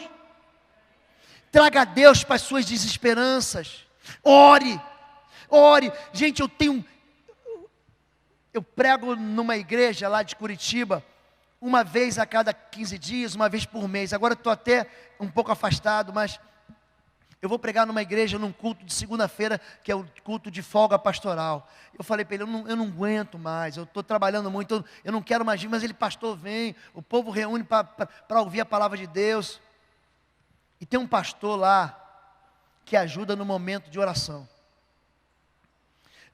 A: Traga Deus para as suas desesperanças. Ore, ore. Gente, eu prego numa igreja lá de Curitiba, uma vez a cada 15 dias, uma vez por mês. Agora eu estou até um pouco afastado, mas eu vou pregar numa igreja, num culto de segunda-feira, que é o culto de folga pastoral. Eu falei para ele, eu não aguento mais, eu estou trabalhando muito, eu não quero mais vir, mas ele, pastor, vem, o povo reúne para ouvir a palavra de Deus. E tem um pastor lá, que ajuda no momento de oração.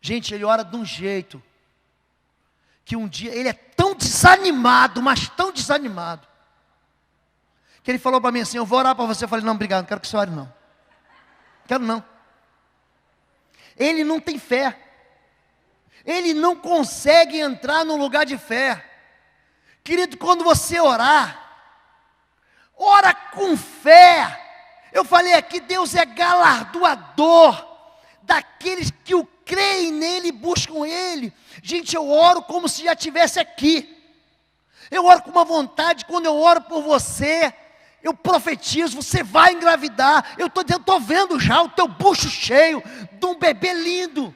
A: Gente, ele ora de um jeito, que um dia, ele é tão desanimado, mas tão desanimado, que ele falou para mim assim, eu vou orar para você. Eu falei, não, obrigado, não quero que você ore não. Quero não. Ele não tem fé. Ele não consegue entrar num lugar de fé. Querido, quando você orar, ora com fé. Eu falei aqui, Deus é galardoador daqueles que o creem nele e buscam ele. Gente, eu oro como se já estivesse aqui. Eu oro com uma vontade. Quando eu oro por você, eu profetizo, você vai engravidar. Eu estou vendo já o teu bucho cheio de um bebê lindo.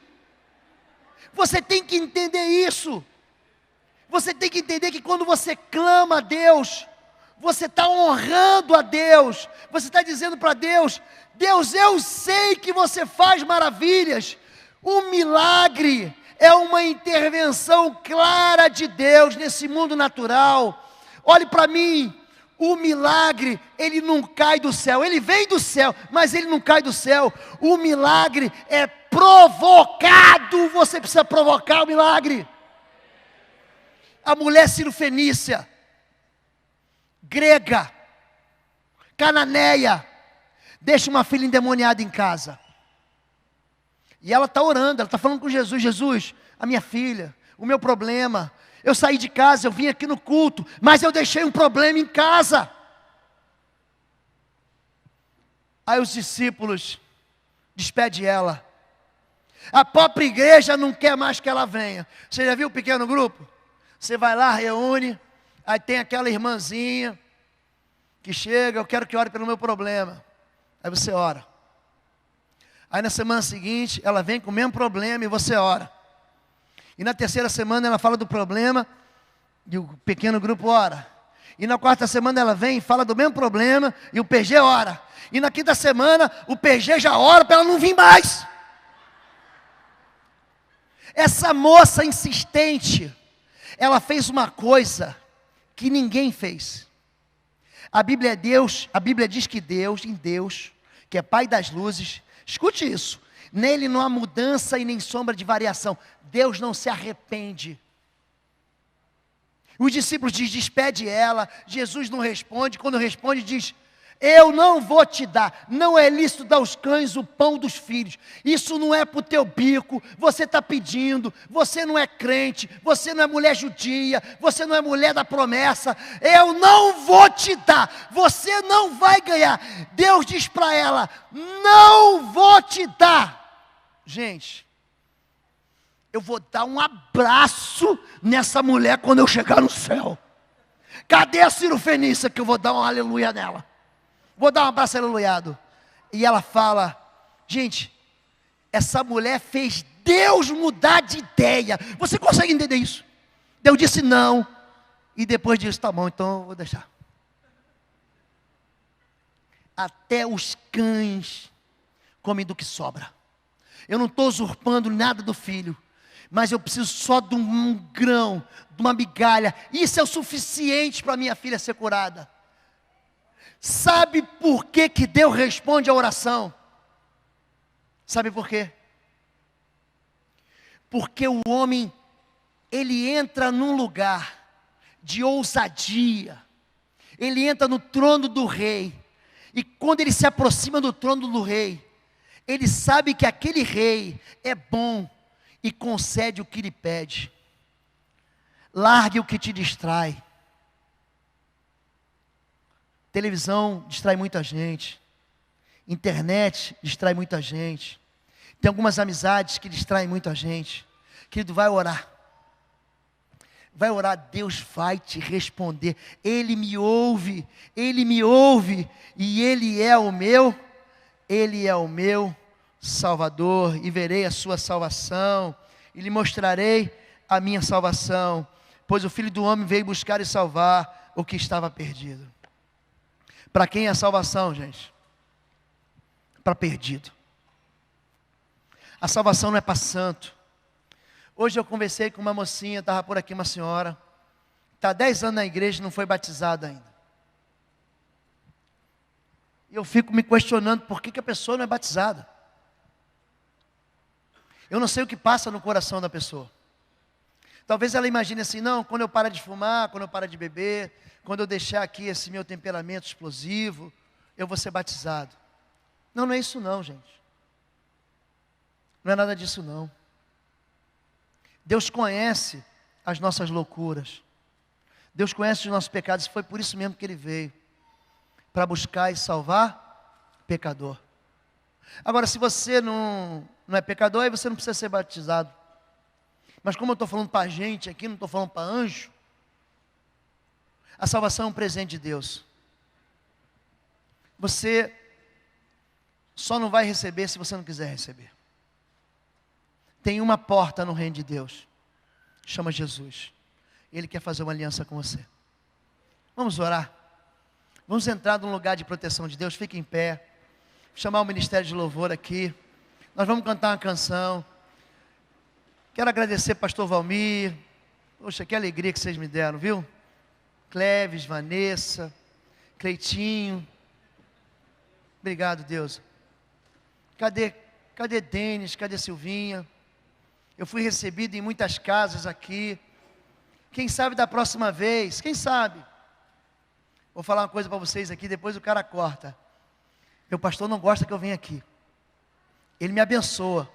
A: Você tem que entender isso. Você tem que entender que quando você clama a Deus, você está honrando a Deus. Você está dizendo para Deus, Deus, eu sei que você faz maravilhas. O milagre é uma intervenção clara de Deus nesse mundo natural. Olhe para mim. O milagre, ele não cai do céu. Ele vem do céu, mas ele não cai do céu. O milagre é provocado. Você precisa provocar o milagre. A mulher cirofenícia, grega, cananeia, deixa uma filha endemoniada em casa. E ela está orando, ela está falando com Jesus, Jesus, a minha filha, o meu problema. Eu saí de casa, eu vim aqui no culto, mas eu deixei um problema em casa. Aí os discípulos despedem ela. A própria igreja não quer mais que ela venha. Você já viu o pequeno grupo? Você vai lá, reúne, aí tem aquela irmãzinha que chega, eu quero que ore pelo meu problema. Aí você ora. Aí na semana seguinte, ela vem com o mesmo problema e você ora. E na terceira semana ela fala do problema e o pequeno grupo ora. E na quarta semana ela vem e fala do mesmo problema e o PG ora. E na quinta semana o PG já ora para ela não vir mais. Essa moça insistente, ela fez uma coisa que ninguém fez. A Bíblia diz que Deus, que é Pai das luzes, escute isso, nele não há mudança e nem sombra de variação. Deus não se arrepende. Os discípulos dizem, despede ela. Jesus não responde. Quando responde, diz, eu não vou te dar. Não é lícito dar aos cães o pão dos filhos. Isso não é para o teu bico. Você está pedindo. Você não é crente. Você não é mulher judia. Você não é mulher da promessa. Eu não vou te dar. Você não vai ganhar. Deus diz para ela, não vou te dar. Gente, eu vou dar um abraço nessa mulher quando eu chegar no céu. Cadê a Ciro Fenícia que eu vou dar um aleluia nela? Vou dar um abraço aleluiado. E ela fala, gente, essa mulher fez Deus mudar de ideia. Você consegue entender isso? Deus disse não. E depois disse, tá bom, então eu vou deixar. Até os cães comem do que sobra. Eu não estou usurpando nada do filho. Mas eu preciso só de um grão, de uma migalha. Isso é o suficiente para minha filha ser curada. Sabe por que Deus responde a oração? Sabe por quê? Porque o homem, ele entra num lugar de ousadia. Ele entra no trono do rei. E quando ele se aproxima do trono do rei, ele sabe que aquele rei é bom e concede o que lhe pede. Largue o que te distrai. Televisão distrai muita gente. Internet distrai muita gente. Tem algumas amizades que distraem muita gente. Querido, vai orar. Vai orar, Deus vai te responder. Ele me ouve e Ele é o meu Salvador, e verei a sua salvação, e lhe mostrarei a minha salvação, pois o Filho do Homem veio buscar e salvar o que estava perdido. Para quem é a salvação, gente? Para perdido. A salvação não é para santo. Hoje eu conversei com uma mocinha, estava por aqui uma senhora, está há 10 anos na igreja e não foi batizada ainda. E eu fico me questionando por que a pessoa não é batizada. Eu não sei o que passa no coração da pessoa. Talvez ela imagine assim, não, quando eu parar de fumar, quando eu parar de beber, quando eu deixar aqui esse meu temperamento explosivo, eu vou ser batizado. Não, não é isso não, gente. Não é nada disso não. Deus conhece as nossas loucuras. Deus conhece os nossos pecados, e foi por isso mesmo que Ele veio. Para buscar e salvar pecador. Agora, se você não é pecador, aí você não precisa ser batizado. Mas como eu estou falando para a gente aqui, não estou falando para anjo, a salvação é um presente de Deus. Você só não vai receber se você não quiser receber. Tem uma porta no reino de Deus, chama Jesus. Ele quer fazer uma aliança com você. Vamos orar. Vamos entrar num lugar de proteção de Deus. Fique em pé. Chamar o ministério de louvor aqui. Nós vamos cantar uma canção. Quero agradecer pastor Valmir. Poxa, que alegria que vocês me deram, viu? Cleves, Vanessa, Cleitinho. Obrigado, Deus. Cadê Denis? Cadê Silvinha? Eu fui recebido em muitas casas aqui. Quem sabe da próxima vez? Quem sabe? Vou falar uma coisa para vocês aqui, depois o cara corta. Meu pastor não gosta que eu venha aqui. Ele me abençoa.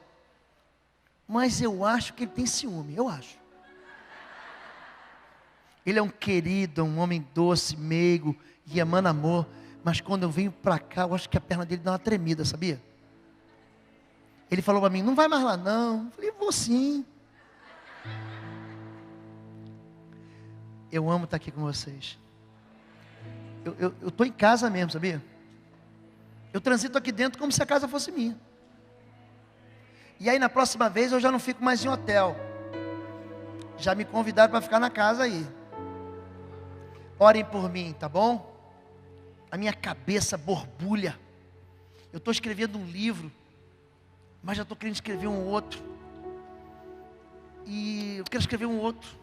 A: Mas eu acho que ele tem ciúme, eu acho. Ele é um querido, um homem doce, meigo, e emana amor. Mas quando eu venho para cá, eu acho que a perna dele dá uma tremida, sabia? Ele falou para mim, não vai mais lá não. Eu falei, vou sim. Eu amo estar aqui com vocês. Eu estou em casa mesmo, sabia? Eu transito aqui dentro como se a casa fosse minha. E aí na próxima vez eu já não fico mais em hotel. Já me convidaram para ficar na casa aí. Orem por mim, tá bom? A minha cabeça borbulha. Eu estou escrevendo um livro, mas já estou querendo escrever um outro. E eu quero escrever um outro.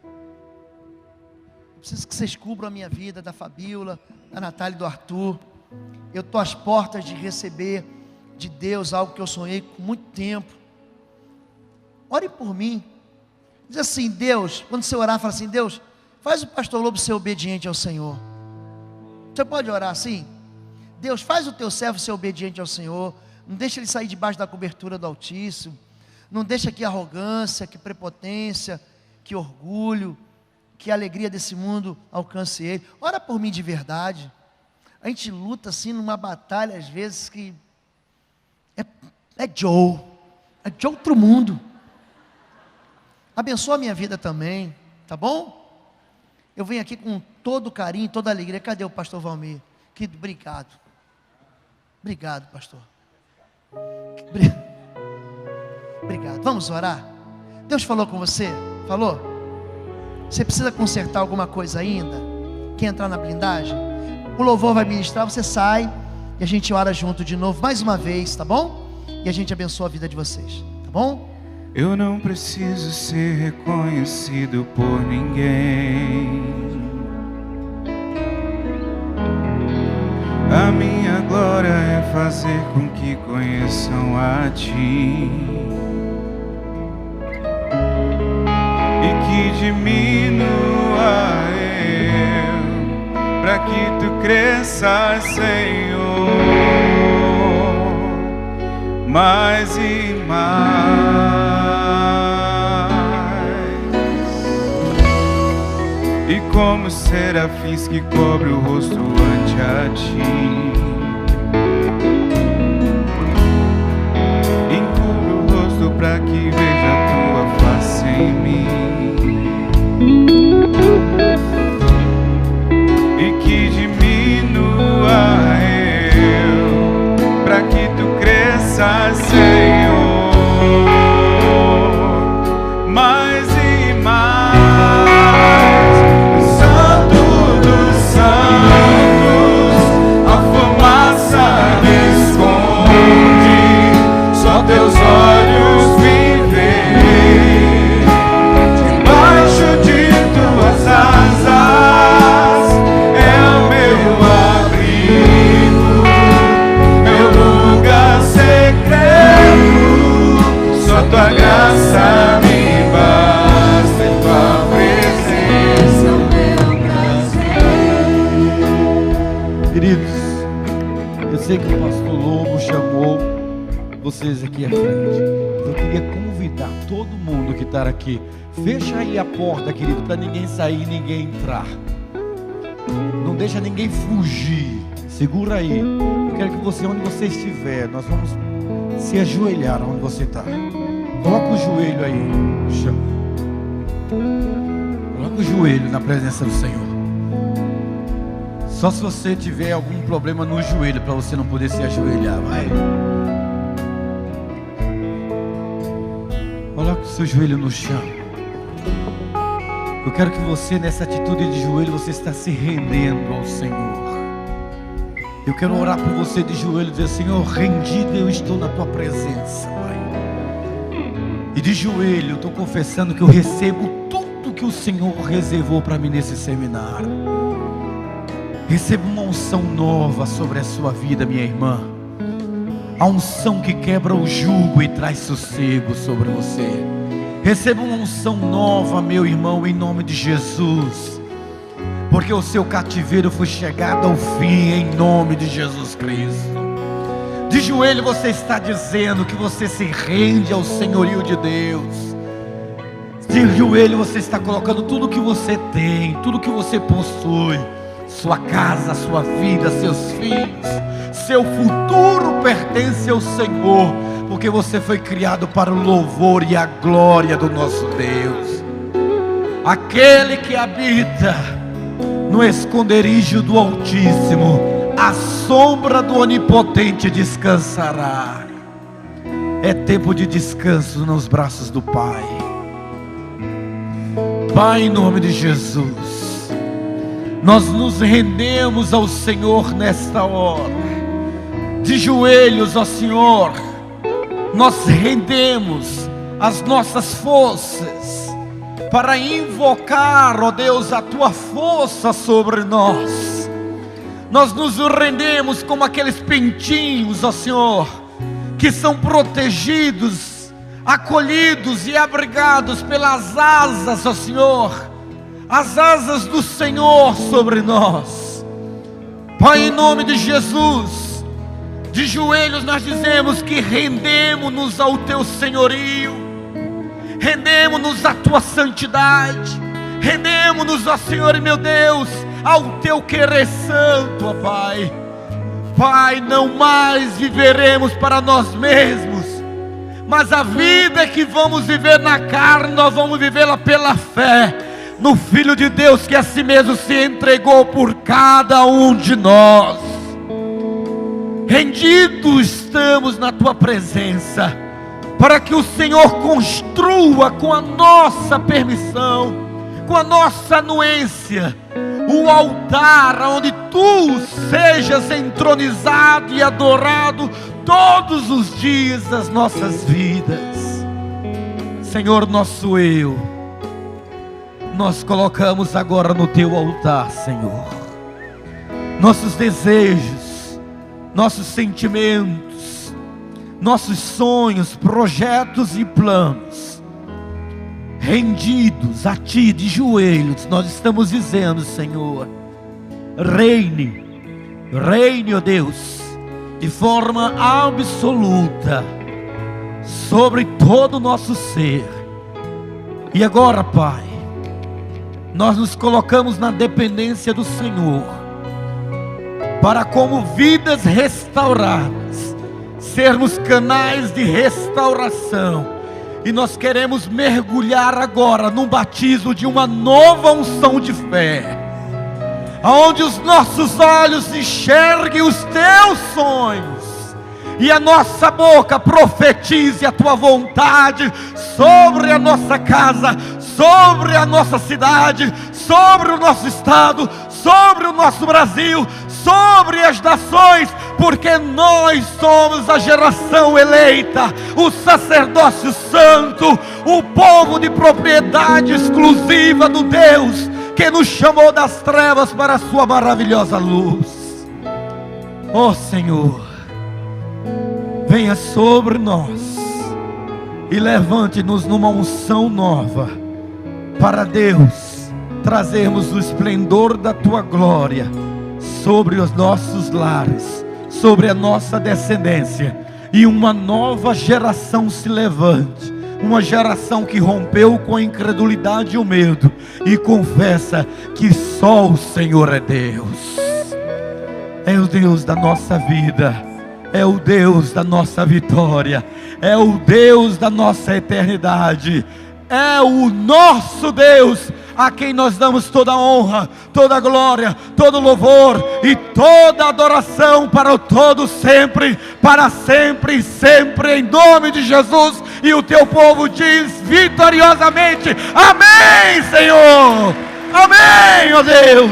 A: Eu preciso que vocês cubram a minha vida, da Fabíola, da Natália e do Arthur. Eu estou às portas de receber de Deus algo que eu sonhei com muito tempo. Ore por mim. Diz assim: Deus, quando você orar, fala assim: Deus, faz o pastor Lobo ser obediente ao Senhor. Você pode orar assim? Deus, faz o teu servo ser obediente ao Senhor. Não deixa ele sair debaixo da cobertura do Altíssimo. Não deixa que arrogância, que prepotência, que orgulho, que a alegria desse mundo alcance ele. Ora por mim de verdade. A gente luta assim numa batalha às vezes que é de outro mundo. Abençoa a minha vida também, tá bom? Eu venho aqui com todo carinho, toda alegria. Cadê o pastor Valmir? Obrigado. Obrigado, pastor. Obrigado. Vamos orar? Deus falou com você? Falou? Você precisa consertar alguma coisa ainda? Quer entrar na blindagem? O louvor vai ministrar, você sai e a gente ora junto de novo, mais uma vez, tá bom? E a gente abençoa a vida de vocês, tá bom?
B: Eu não preciso ser reconhecido por ninguém. A minha glória é fazer com que conheçam a Ti, e que diminua eu, para que Tu cresças, Senhor, mais e mais. E como serafins que cobre o rosto ante a Ti, encobre o rosto para que veja a Tua face em mim, e que diminua eu, para que Tu cresças, Senhor, mais e mais. Teus olhos me veem, debaixo de Tuas asas é o meu abrigo, meu lugar secreto. Só Tua graça me basta, em Tua presença o meu prazer.
C: Queridos, eu sei que o pastor Lobo chamou vocês aqui à frente. Eu queria convidar todo mundo que está aqui. Fecha aí a porta, querido, para ninguém sair e ninguém entrar. Não deixa ninguém fugir. Segura aí. Eu quero que você, onde você estiver, nós vamos se ajoelhar onde você está. Coloca o joelho aí no chão. Coloca o joelho na presença do Senhor. Só se você tiver algum problema no joelho, para você não poder se ajoelhar. Vai. Coloque o seu joelho no chão. Eu quero que você, nessa atitude de joelho, você está se rendendo ao Senhor. Eu quero orar por você de joelho e dizer: Senhor, rendido eu estou na Tua presença, Pai. E de joelho eu estou confessando que eu recebo tudo que o Senhor reservou para mim nesse seminário. Recebo uma unção nova sobre a sua vida, minha irmã. A unção que quebra o jugo e traz sossego sobre você. Receba uma unção nova, meu irmão, em nome de Jesus. Porque o seu cativeiro foi chegado ao fim, em nome de Jesus Cristo. De joelho você está dizendo que você se rende ao senhorio de Deus. De joelho você está colocando tudo que você tem, tudo que você possui, sua casa, sua vida, seus filhos, seu futuro pertence ao Senhor, porque você foi criado para o louvor e a glória do nosso Deus. Aquele que habita no esconderijo do Altíssimo, a sombra do Onipotente descansará. É tempo de descanso nos braços do Pai. Pai, em nome de Jesus, nós nos rendemos ao Senhor nesta hora. De joelhos, ó Senhor, nós rendemos as nossas forças para invocar, ó Deus, a Tua força sobre nós. Nós nos rendemos como aqueles pintinhos, ó Senhor, que são protegidos acolhidos e abrigados pelas asas, ó Senhor, as asas do Senhor sobre nós. Pai, em nome de Jesus, de joelhos nós dizemos que rendemos-nos ao Teu senhorio, rendemos-nos à Tua santidade, rendemos-nos, ó Senhor e meu Deus, ao Teu querer santo, ó Pai. Pai, não mais viveremos para nós mesmos, mas a vida que vamos viver na carne, nós vamos vivê-la pela fé no Filho de Deus, que a si mesmo se entregou por cada um de nós. Rendidos estamos na Tua presença, para que o Senhor construa com a nossa permissão, com a nossa anuência, o altar onde Tu sejas entronizado e adorado todos os dias das nossas vidas. Senhor, nosso eu, nós colocamos agora no Teu altar, Senhor, nossos desejos, nossos sentimentos, nossos sonhos, projetos e planos, rendidos a Ti de joelhos, nós estamos dizendo: Senhor, reine, ó Deus, de forma absoluta sobre todo o nosso ser. E agora, Pai, nós nos colocamos na dependência do Senhor, para, como vidas restauradas, sermos canais de restauração. E nós queremos mergulhar agora num batismo de uma nova unção de fé, onde os nossos olhos enxerguem os Teus sonhos, e a nossa boca profetize a Tua vontade sobre a nossa casa, sobre a nossa cidade, sobre o nosso estado, sobre o nosso Brasil, sobre as nações, porque nós somos a geração eleita, o sacerdócio santo, o povo de propriedade exclusiva do Deus que nos chamou das trevas para a Sua maravilhosa luz. Ó Senhor, venha sobre nós e levante-nos numa unção nova, para Deus trazermos o esplendor da Tua glória sobre os nossos lares, sobre a nossa descendência, e uma nova geração se levante, uma geração que rompeu com a incredulidade e o medo, e confessa que só o Senhor é Deus. É o Deus da nossa vida, é o Deus da nossa vitória, é o Deus da nossa eternidade, é o nosso Deus, a quem nós damos toda a honra, toda a glória, todo o louvor e toda a adoração para o todo sempre, para sempre e sempre, em nome de Jesus. E o Teu povo diz vitoriosamente: amém, Senhor, amém, ó Deus.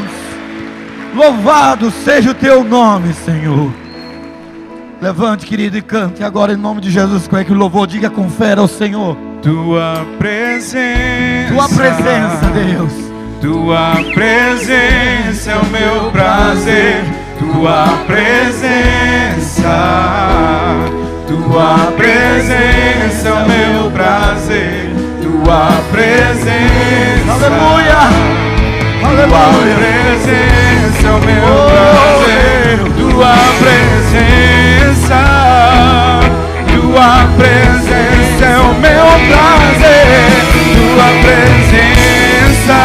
C: Louvado seja o Teu nome, Senhor. Levante, querido, e cante agora em nome de Jesus. Como é que o louvor diga com fé ao Senhor?
B: Tua presença,
C: Deus.
B: Tua presença é o meu prazer. Tua presença, Tua presença é o meu prazer. Tua presença,
C: aleluia,
B: aleluia. Tua presença é o meu prazer. Tua presença, Tua presença é o meu prazer. Tua presença,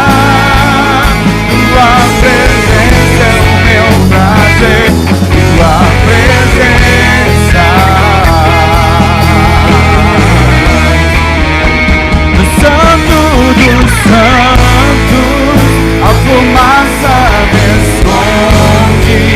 B: Tua presença é o meu prazer. Tua presença, no Santo dos Santos, a fumaça desconde.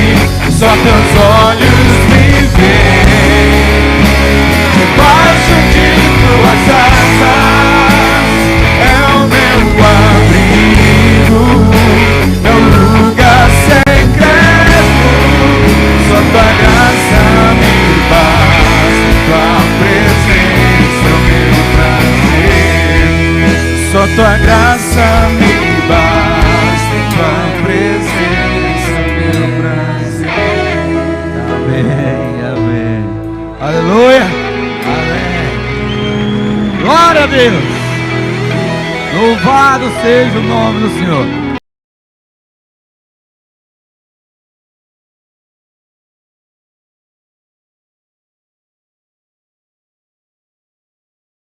C: Louvado seja o nome do Senhor.